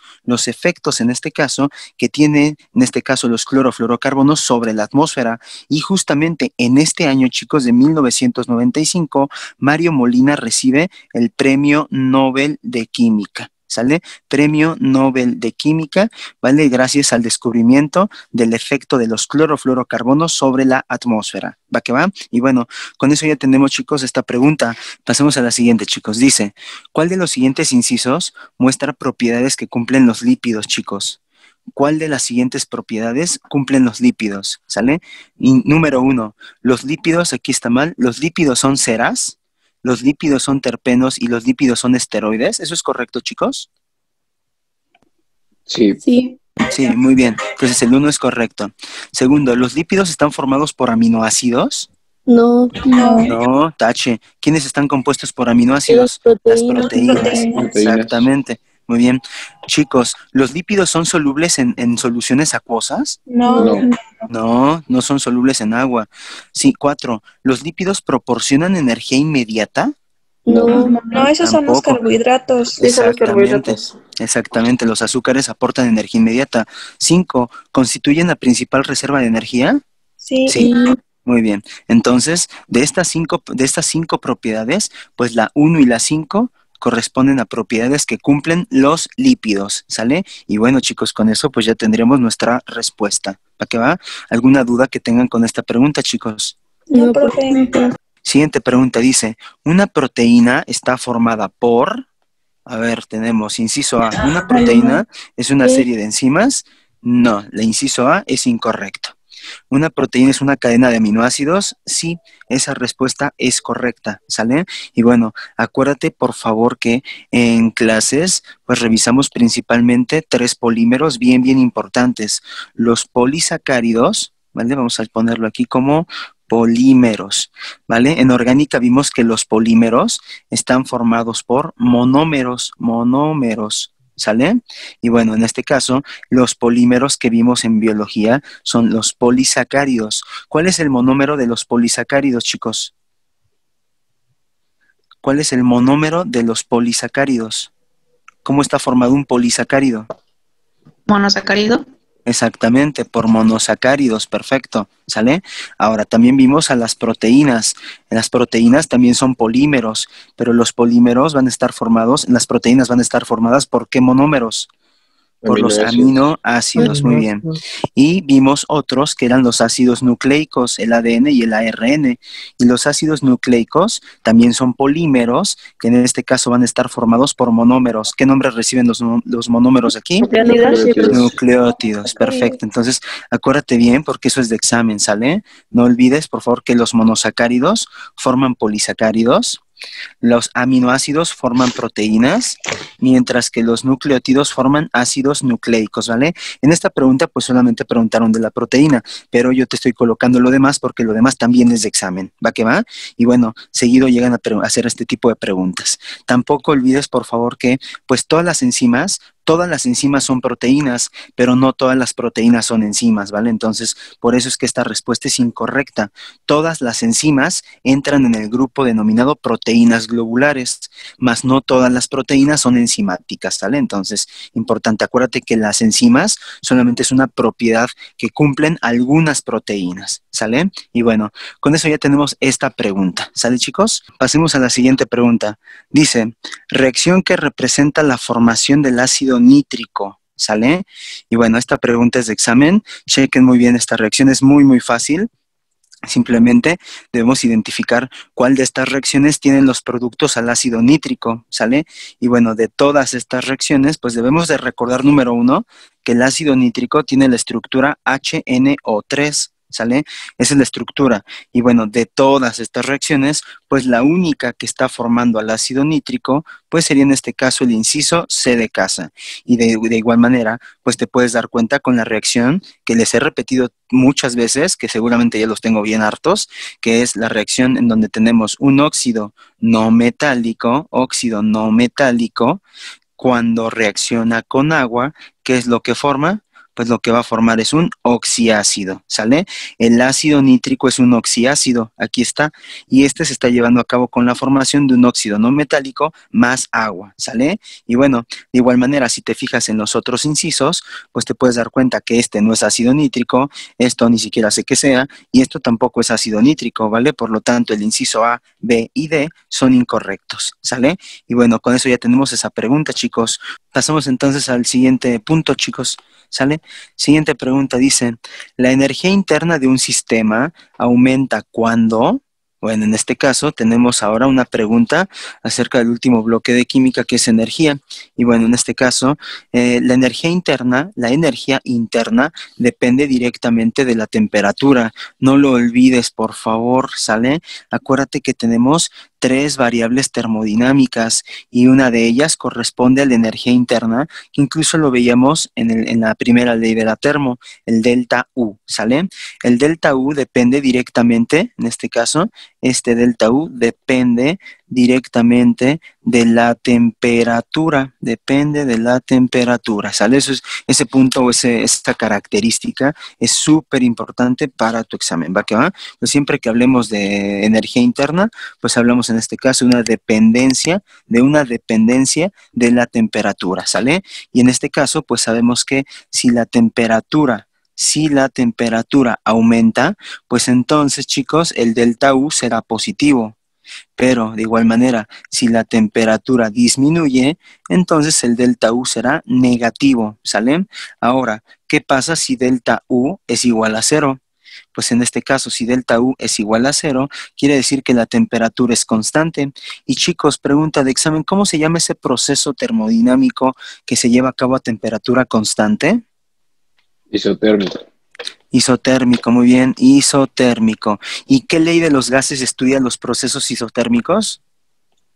en este caso, que tienen, en este caso, los clorofluorocarbonos sobre la atmósfera. Y justamente en este año, chicos, de 1995, Mario Molina recibe el Premio Nobel de Química. ¿Sale? Premio Nobel de Química, ¿vale? Gracias al descubrimiento del efecto de los clorofluorocarbonos sobre la atmósfera. ¿Va que va? Y bueno, con eso ya tenemos, chicos, esta pregunta. Pasemos a la siguiente, chicos. Dice, ¿cuál de los siguientes incisos muestra propiedades que cumplen los lípidos, chicos? ¿Cuál de las siguientes propiedades cumplen los lípidos? ¿Sale? Y número 1, los lípidos, aquí está mal, los lípidos son ceras. Los lípidos son terpenos y los lípidos son esteroides. ¿Eso es correcto, chicos? Sí. Sí. Sí, muy bien. Entonces el 1 es correcto. Segundo, ¿los lípidos están formados por aminoácidos? No. No, tache. ¿Quiénes están compuestos por aminoácidos? Las proteínas. Exactamente. Muy bien. Chicos, ¿los lípidos son solubles en soluciones acuosas? No. No son solubles en agua. Sí, 4. ¿Los lípidos proporcionan energía inmediata? No. No, esos son los Tampoco. carbohidratos. Exactamente, los azúcares aportan energía inmediata. 5. ¿Constituyen la principal reserva de energía? Sí. Muy bien. Entonces, de estas cinco propiedades, pues la 1 y la 5 corresponden a propiedades que cumplen los lípidos, ¿sale? Y bueno, chicos, con eso pues ya tendremos nuestra respuesta. ¿Para qué va? ¿Alguna duda que tengan con esta pregunta, chicos? No, profe. Siguiente pregunta dice, ¿una proteína está formada por...? A ver, tenemos inciso A. ¿Una proteína es una serie de enzimas? No, la inciso A es incorrecto. ¿Una proteína es una cadena de aminoácidos? Sí, esa respuesta es correcta, ¿sale? Y bueno, acuérdate por favor que en clases pues revisamos principalmente 3 polímeros bien importantes. Los polisacáridos, ¿vale? Vamos a ponerlo aquí como polímeros, ¿vale? En orgánica vimos que los polímeros están formados por monómeros, ¿sale? Y bueno, en este caso, los polímeros que vimos en biología son los polisacáridos. ¿Cuál es el monómero de los polisacáridos, chicos? ¿Cuál es el monómero de los polisacáridos? ¿Cómo está formado un polisacárido? Monosacárido. Exactamente, por monosacáridos, perfecto, ¿sale? Ahora, también vimos a las proteínas. Las proteínas también son polímeros, pero los polímeros van a estar formados, las proteínas van a estar formadas ¿por qué monómeros? Por los aminoácidos, muy bien. Y vimos otros que eran los ácidos nucleicos, el ADN y el ARN. Y los ácidos nucleicos también son polímeros, que en este caso van a estar formados por monómeros. ¿Qué nombres reciben los monómeros aquí? Nucleótidos, perfecto. Entonces, acuérdate bien porque eso es de examen, ¿sale? No olvides, por favor, que los monosacáridos forman polisacáridos. Los aminoácidos forman proteínas, mientras que los nucleótidos forman ácidos nucleicos, ¿vale? En esta pregunta, pues solamente preguntaron de la proteína, pero yo te estoy colocando lo demás porque lo demás también es de examen, ¿va que va? Y bueno, seguido llegan a hacer este tipo de preguntas. Tampoco olvides, por favor, que pues todas las enzimas son proteínas, pero no todas las proteínas son enzimas, ¿vale? Entonces, por eso es que esta respuesta es incorrecta. Todas las enzimas entran en el grupo denominado proteínas globulares, mas no todas las proteínas son enzimáticas, ¿vale? Entonces, importante, acuérdate que las enzimas solamente es una propiedad que cumplen algunas proteínas, ¿sale? Y bueno, con eso ya tenemos esta pregunta, ¿sale, chicos? Pasemos a la siguiente pregunta. Dice, reacción que representa la formación del ácido nítrico, ¿sale? Y bueno, esta pregunta es de examen. Chequen muy bien esta reacción, es muy fácil. Simplemente debemos identificar cuál de estas reacciones tienen los productos al ácido nítrico, ¿sale? Y bueno, de todas estas reacciones, pues debemos de recordar, número 1, que el ácido nítrico tiene la estructura HNO3, ¿sale? Esa es la estructura. Y bueno, de todas estas reacciones, pues la única que está formando al ácido nítrico, pues sería en este caso el inciso C de casa. Y de igual manera, pues te puedes dar cuenta con la reacción que les he repetido muchas veces, que seguramente ya los tengo bien hartos, que es la reacción en donde tenemos un óxido no metálico, cuando reacciona con agua, ¿qué es lo que forma? Pues lo que va a formar es un oxiácido, ¿sale? El ácido nítrico es un oxiácido, aquí está, y este se está llevando a cabo con la formación de un óxido no metálico más agua, ¿sale? Y bueno, de igual manera, si te fijas en los otros incisos, pues te puedes dar cuenta que este no es ácido nítrico, esto ni siquiera sé qué sea, y esto tampoco es ácido nítrico, ¿vale? Por lo tanto, el inciso A, B y D son incorrectos, ¿sale? Y bueno, con eso ya tenemos esa pregunta, chicos. Pasamos entonces al siguiente punto, chicos, ¿sale? Siguiente pregunta dice, ¿la energía interna de un sistema aumenta cuando? Bueno, en este caso tenemos ahora una pregunta acerca del último bloque de química, que es energía. Y bueno, en este caso, la energía interna depende directamente de la temperatura. No lo olvides, por favor, ¿sale? Acuérdate que tenemos 3 variables termodinámicas y una de ellas corresponde a la energía interna, que incluso lo veíamos en la primera ley de la termo, el delta U, ¿sale? El delta U depende directamente, en este caso, este delta U depende directamente de la temperatura, ¿sale? Ese punto o esta característica es súper importante para tu examen, ¿va que va? Pues siempre que hablemos de energía interna, pues hablamos en este caso de una dependencia de la temperatura, ¿sale? Y en este caso, pues sabemos que si la temperatura aumenta, pues entonces, chicos, el delta U será positivo. Pero de igual manera, si la temperatura disminuye, entonces el delta U será negativo, ¿sale? Ahora, ¿qué pasa si delta U es igual a 0? Pues en este caso, si delta U es igual a 0, quiere decir que la temperatura es constante. Y chicos, pregunta de examen, ¿cómo se llama ese proceso termodinámico que se lleva a cabo a temperatura constante? Isotérmico. Isotérmico, muy bien, isotérmico. ¿Y qué ley de los gases estudia los procesos isotérmicos?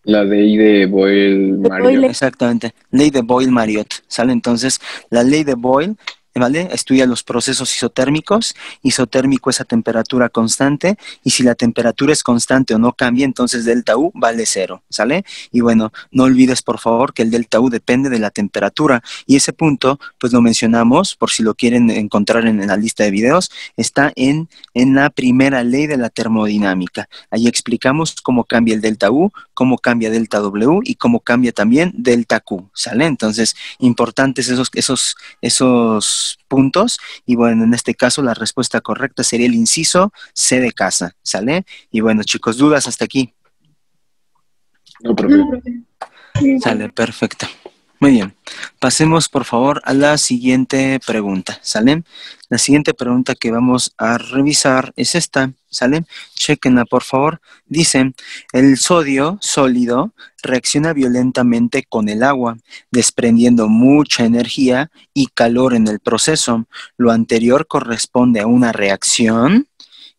La ley de Boyle-Marriott. Exactamente, ley de Boyle-Marriott, ¿sale? Entonces, la ley de Boyle, ¿vale? Estudia los procesos isotérmicos. Isotérmico es a temperatura constante, y si la temperatura es constante o no cambia, entonces delta U vale 0, ¿sale? Y bueno, no olvides por favor que el delta U depende de la temperatura, y ese punto, pues lo mencionamos, por si lo quieren encontrar en la lista de videos, está en la primera ley de la termodinámica. Ahí explicamos cómo cambia el delta U, cómo cambia delta W y cómo cambia también delta Q, ¿sale? Entonces, importantes esos puntos, y bueno, en este caso la respuesta correcta sería el inciso C de casa, ¿sale? Y bueno, chicos, ¿dudas hasta aquí? No, profe. Sale, perfecto. Muy bien, pasemos por favor a la siguiente pregunta, ¿sale? La siguiente pregunta que vamos a revisar es esta, ¿sale? Chéquenla por favor. Dice, el sodio sólido reacciona violentamente con el agua, desprendiendo mucha energía y calor en el proceso. Lo anterior corresponde a una reacción.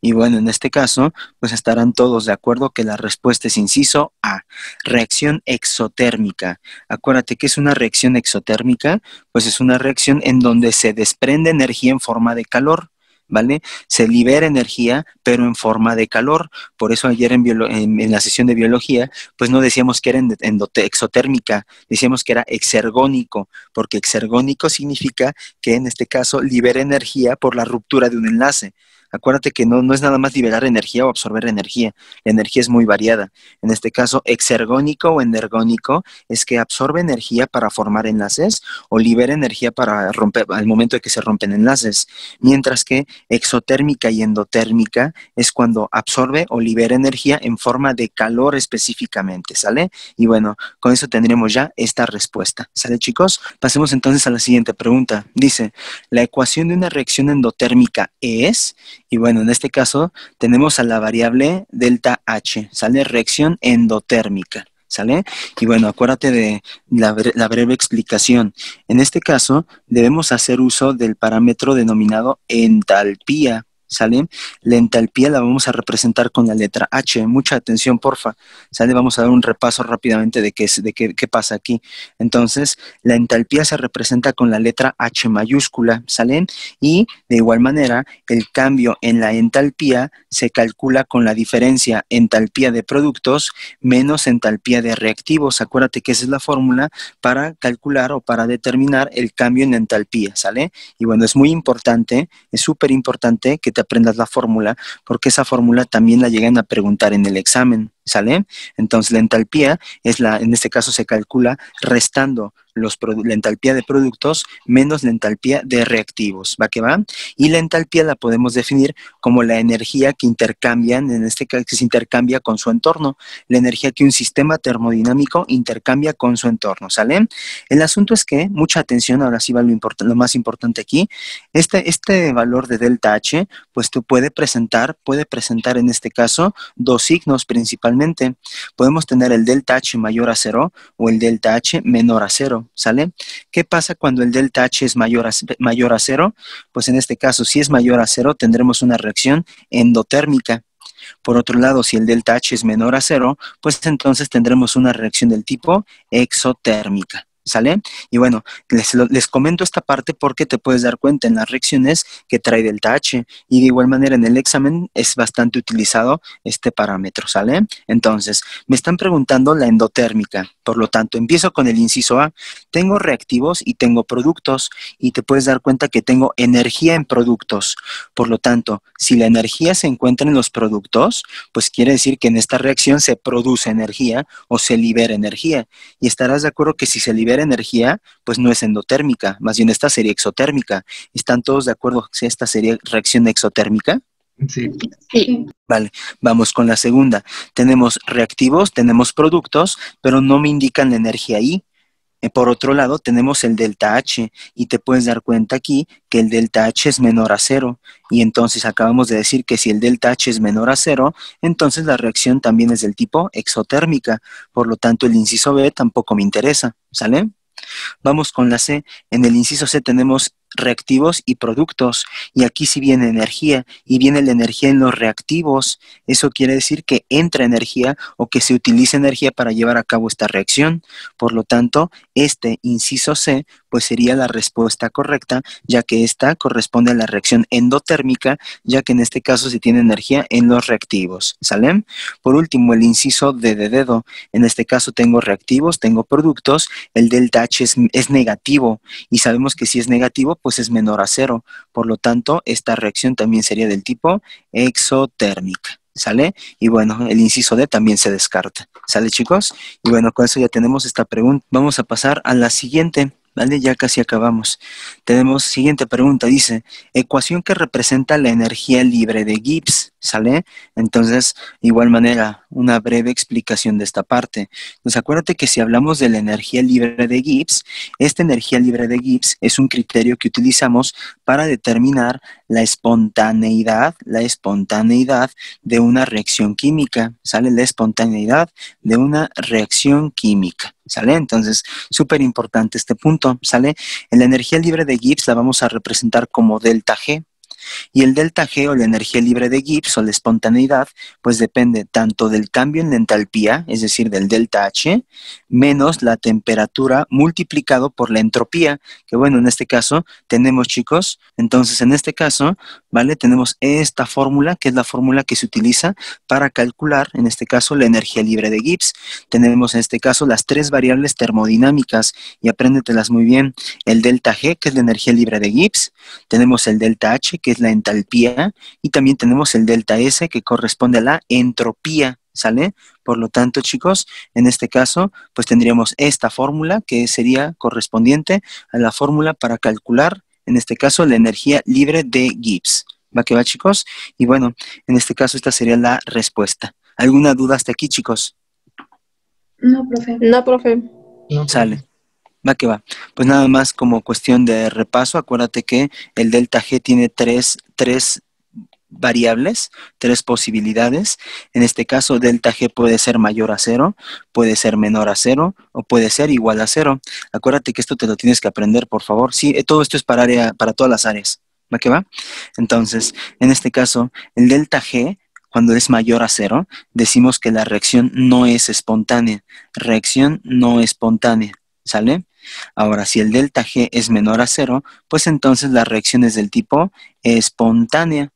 Y bueno, en este caso, pues estarán todos de acuerdo que la respuesta es inciso A, reacción exotérmica. Acuérdate que es una reacción exotérmica, pues es una reacción en donde se desprende energía en forma de calor, ¿vale? Se libera energía, pero en forma de calor. Por eso ayer en la sesión de biología, pues no decíamos que era exotérmica, decíamos que era exergónico, porque exergónico significa que en este caso libera energía por la ruptura de un enlace. Acuérdate que no es nada más liberar energía o absorber energía. La energía es muy variada. En este caso, exergónico o energónico es que absorbe energía para formar enlaces o libera energía para romper al momento de que se rompen enlaces. Mientras que exotérmica y endotérmica es cuando absorbe o libera energía en forma de calor específicamente, ¿sale? Y bueno, con eso tendremos ya esta respuesta. ¿Sale, chicos? Pasemos entonces a la siguiente pregunta. Dice, la ecuación de una reacción endotérmica es... Y bueno, en este caso tenemos a la variable delta H, ¿sale? Reacción endotérmica, ¿sale? Y bueno, acuérdate de la breve explicación. En este caso, debemos hacer uso del parámetro denominado entalpía, ¿sale? La entalpía la vamos a representar con la letra H. Mucha atención, porfa, ¿sale? Vamos a dar un repaso rápidamente de qué pasa aquí. Entonces, la entalpía se representa con la letra H mayúscula, ¿sale? Y de igual manera, el cambio en la entalpía se calcula con la diferencia entalpía de productos menos entalpía de reactivos. Acuérdate que esa es la fórmula para calcular o para determinar el cambio en entalpía, ¿sale? Y bueno, es muy importante, es súper importante que te aprendas la fórmula, porque esa fórmula también la llegan a preguntar en el examen, ¿sale? Entonces la entalpía en este caso se calcula restando la entalpía de productos menos la entalpía de reactivos, ¿va que va? Y la entalpía la podemos definir como la energía que intercambian, en este caso que se intercambia con su entorno, la energía que un sistema termodinámico intercambia con su entorno, ¿sale? El asunto es que, mucha atención, ahora sí va lo más importante aquí, este valor de delta H, pues tú puede presentar en este caso dos signos principalmente. Podemos tener el delta H mayor a 0 o el delta H menor a 0, ¿sale? ¿Qué pasa cuando el delta H es mayor a 0? Pues en este caso, si es mayor a 0, tendremos una reacción endotérmica. Por otro lado, si el delta H es menor a 0, pues entonces tendremos una reacción del tipo exotérmica, ¿sale? Y bueno, les comento esta parte porque te puedes dar cuenta en las reacciones que trae delta H, y de igual manera en el examen es bastante utilizado este parámetro, ¿sale? Entonces, me están preguntando la endotérmica, por lo tanto, empiezo con el inciso A. Tengo reactivos y tengo productos, y te puedes dar cuenta que tengo energía en productos. Por lo tanto, si la energía se encuentra en los productos, pues quiere decir que en esta reacción se produce energía o se libera energía. Y estarás de acuerdo que si se libera energía, pues no es endotérmica, más bien esta sería exotérmica. ¿Están todos de acuerdo que esta sería reacción exotérmica? Sí. Sí. Vale, vamos con la segunda. Tenemos reactivos, tenemos productos, pero no me indican la energía ahí. Por otro lado, tenemos el delta H, y te puedes dar cuenta aquí que el delta H es menor a 0, y entonces acabamos de decir que si el delta H es menor a 0, entonces la reacción también es del tipo exotérmica. Por lo tanto, el inciso B tampoco me interesa, ¿sale? Vamos con la C. En el inciso C tenemos reactivos y productos, y aquí sí viene energía, y viene la energía en los reactivos. Eso quiere decir que entra energía o que se utiliza energía para llevar a cabo esta reacción. Por lo tanto, este inciso C pues sería la respuesta correcta, ya que esta corresponde a la reacción endotérmica, ya que en este caso se tiene energía en los reactivos, ¿sale? Por último, el inciso D de dedo. En este caso tengo reactivos, tengo productos, el delta H es negativo, y sabemos que si es negativo, pues es menor a 0. Por lo tanto, esta reacción también sería del tipo exotérmica, ¿sale? Y bueno, el inciso D también se descarta, ¿sale, chicos? Y bueno, con eso ya tenemos esta pregunta. Vamos a pasar a la siguiente, ¿vale? Ya casi acabamos. Tenemos siguiente pregunta, dice, ecuación que representa la energía libre de Gibbs, ¿sale? Entonces, igual manera, una breve explicación de esta parte. Pues acuérdate que si hablamos de la energía libre de Gibbs, esta energía libre de Gibbs es un criterio que utilizamos para determinar la espontaneidad de una reacción química, ¿sale? La espontaneidad de una reacción química, ¿sale? Entonces, súper importante este punto, ¿sale? En la energía libre de Gibbs la vamos a representar como delta G. Y el delta G, o la energía libre de Gibbs, o la espontaneidad, pues depende tanto del cambio en la entalpía, es decir, del delta H, menos la temperatura multiplicado por la entropía, que bueno, en este caso tenemos, chicos, entonces en este caso, ¿vale? Tenemos esta fórmula, que es la fórmula que se utiliza para calcular, en este caso, la energía libre de Gibbs. Tenemos en este caso las tres variables termodinámicas, y apréndetelas muy bien. El delta G, que es la energía libre de Gibbs, tenemos el delta H, que es la entalpía, y también tenemos el delta S, que corresponde a la entropía, ¿sale? Por lo tanto, chicos, en este caso, pues tendríamos esta fórmula, que sería correspondiente a la fórmula para calcular, en este caso, la energía libre de Gibbs. ¿Va que va, chicos? Y bueno, en este caso, esta sería la respuesta. ¿Alguna duda hasta aquí, chicos? No, profe. No, profe. Sale. Va que va. Pues nada más como cuestión de repaso, acuérdate que el delta G tiene tres variables, 3 posibilidades. En este caso, delta G puede ser mayor a 0, puede ser menor a 0 o puede ser igual a 0. Acuérdate que esto te lo tienes que aprender, por favor. Sí, todo esto es para todas las áreas. ¿Va que va? Entonces, en este caso, el delta G, cuando es mayor a 0, decimos que la reacción no es espontánea. Reacción no espontánea. ¿Sale? Ahora, si el delta G es menor a 0, pues entonces la reacción es del tipo espontánea.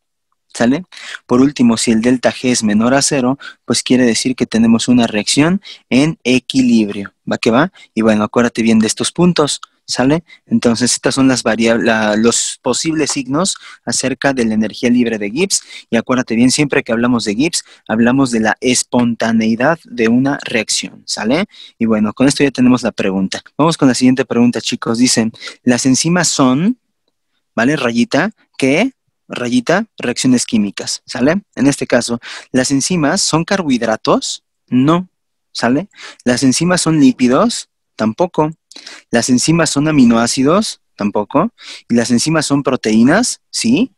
¿Sale? Por último, si el delta G es menor a 0, pues quiere decir que tenemos una reacción en equilibrio. ¿Va que va? Y bueno, acuérdate bien de estos puntos. ¿Sale? Entonces, estas son las variables, los posibles signos acerca de la energía libre de Gibbs. Y acuérdate bien, siempre que hablamos de Gibbs, hablamos de la espontaneidad de una reacción. ¿Sale? Y bueno, con esto ya tenemos la pregunta. Vamos con la siguiente pregunta, chicos. Dicen, las enzimas son, ¿vale? Rayita, ¿qué? Rayita, reacciones químicas, ¿sale? En este caso, ¿las enzimas son carbohidratos? No, ¿sale? ¿Las enzimas son lípidos? Tampoco. ¿Las enzimas son aminoácidos? Tampoco. ¿Y las enzimas son proteínas? Sí.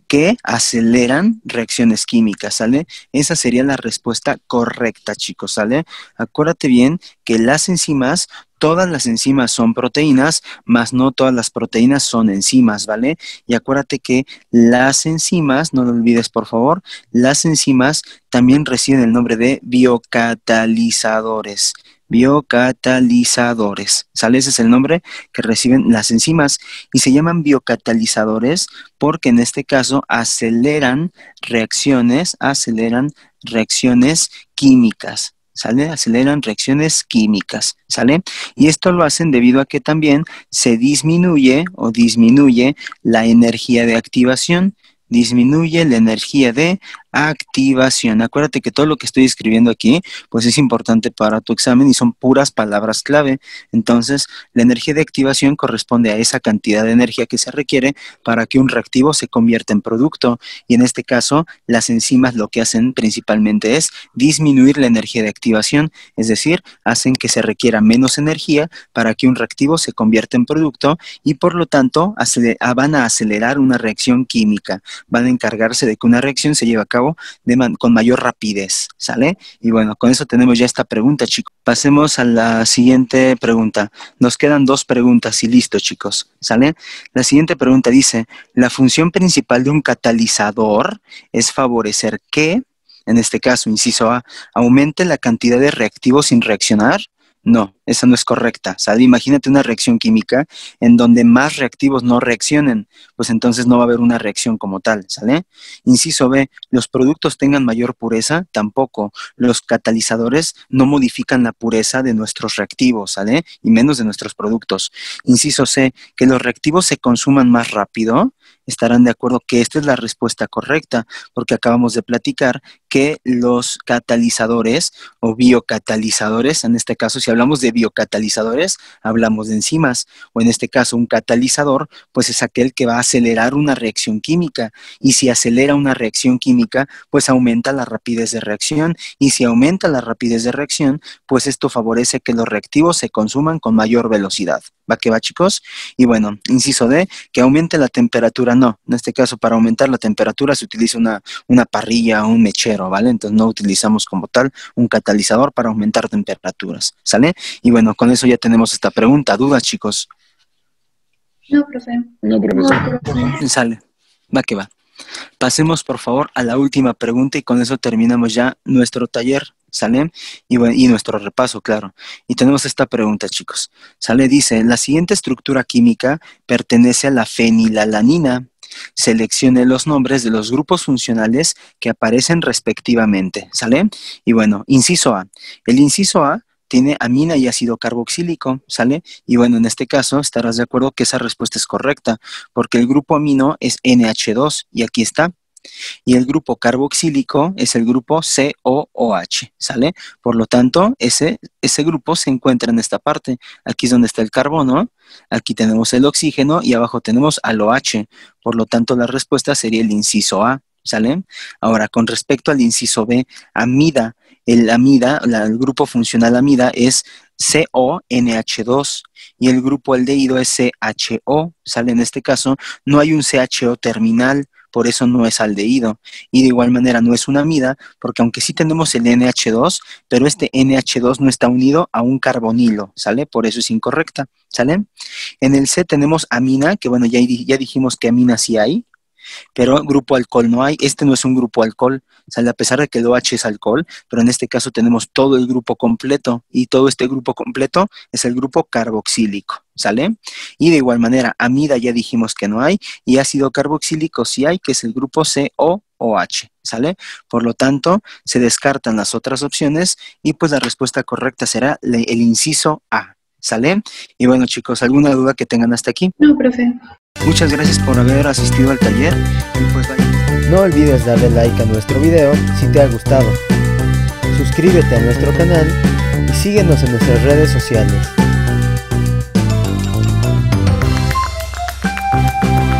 Que aceleran reacciones químicas, ¿sale? Esa sería la respuesta correcta, chicos, ¿sale? Acuérdate bien que las enzimas, todas las enzimas son proteínas, mas no todas las proteínas son enzimas, ¿vale? Y acuérdate que las enzimas, no lo olvides por favor, las enzimas también reciben el nombre de biocatalizadores. Biocatalizadores, ¿sale? Ese es el nombre que reciben las enzimas y se llaman biocatalizadores porque en este caso aceleran reacciones químicas, ¿sale? Aceleran reacciones químicas, ¿sale? Y esto lo hacen debido a que también se disminuye la energía de activación. Disminuye la energía de activación. Acuérdate que todo lo que estoy escribiendo aquí, pues es importante para tu examen y son puras palabras clave. Entonces, la energía de activación corresponde a esa cantidad de energía que se requiere para que un reactivo se convierta en producto. Y en este caso, las enzimas lo que hacen principalmente es disminuir la energía de activación, es decir, hacen que se requiera menos energía para que un reactivo se convierta en producto y por lo tanto van a acelerar una reacción química. Van a encargarse de que una reacción se lleve a cabo con mayor rapidez, ¿sale? Y bueno, con eso tenemos ya esta pregunta, chicos. Pasemos a la siguiente pregunta. Nos quedan 2 preguntas y listo, chicos, ¿sale? La siguiente pregunta dice, la función principal de un catalizador es favorecer que, en este caso, inciso A, aumente la cantidad de reactivos sin reaccionar. No, esa no es correcta, ¿sale? Imagínate una reacción química en donde más reactivos no reaccionen, pues entonces no va a haber una reacción como tal, ¿sale? Inciso B, los productos tengan mayor pureza, tampoco. Los catalizadores no modifican la pureza de nuestros reactivos, ¿sale? Y menos de nuestros productos. Inciso C, que los reactivos se consuman más rápido. Estarán de acuerdo que esta es la respuesta correcta, porque acabamos de platicar que los catalizadores o biocatalizadores, en este caso, si hablamos de biocatalizadores, hablamos de enzimas, o en este caso un catalizador, pues es aquel que va a acelerar una reacción química, y si acelera una reacción química, pues aumenta la rapidez de reacción, y si aumenta la rapidez de reacción, pues esto favorece que los reactivos se consuman con mayor velocidad. ¿Va que va, chicos? Y bueno, inciso D, que aumente la temperatura, no. En este caso, para aumentar la temperatura se utiliza una parrilla o un mechero, ¿vale? Entonces no utilizamos como tal un catalizador para aumentar temperaturas, ¿sale? Y bueno, con eso ya tenemos esta pregunta. ¿Dudas, chicos? No, profe. No, profesor. Sale. Va que va. Pasemos, por favor, a la última pregunta y con eso terminamos ya nuestro taller. ¿Sale? Y nuestro repaso, claro. Y tenemos esta pregunta, chicos. ¿Sale? Dice, la siguiente estructura química pertenece a la fenilalanina. Seleccione los nombres de los grupos funcionales que aparecen respectivamente. ¿Sale? Y bueno, inciso A. El inciso A tiene amina y ácido carboxílico, ¿sale? Y bueno, en este caso estarás de acuerdo que esa respuesta es correcta, porque el grupo amino es NH2 y aquí está. Y el grupo carboxílico es el grupo COOH, ¿sale? Por lo tanto, ese grupo se encuentra en esta parte. Aquí es donde está el carbono, aquí tenemos el oxígeno y abajo tenemos al OH. Por lo tanto, la respuesta sería el inciso A, ¿sale? Ahora, con respecto al inciso B, amida. El grupo funcional amida es CONH2 y el grupo aldehído es CHO, ¿sale? En este caso, no hay un CHO terminal. por eso no es aldehído. Y de igual manera no es una amida, porque aunque sí tenemos el NH2, pero este NH2 no está unido a un carbonilo, ¿sale? Por eso es incorrecta, ¿sale? En el C tenemos amina, que bueno, ya dijimos que amina sí hay, pero grupo alcohol no hay. Este no es un grupo alcohol, ¿sale? A pesar de que el OH es alcohol, pero en este caso tenemos todo el grupo completo, y todo este grupo completo es el grupo carboxílico, ¿sale? Y de igual manera, amida ya dijimos que no hay, y ácido carboxílico sí hay, que es el grupo COOH, ¿sale? Por lo tanto, se descartan las otras opciones, y pues la respuesta correcta será el inciso A, ¿sale? Y bueno, chicos, ¿alguna duda que tengan hasta aquí? No, profe. Muchas gracias por haber asistido al taller, y pues vaya. No olvides darle like a nuestro video si te ha gustado. Suscríbete a nuestro canal y síguenos en nuestras redes sociales.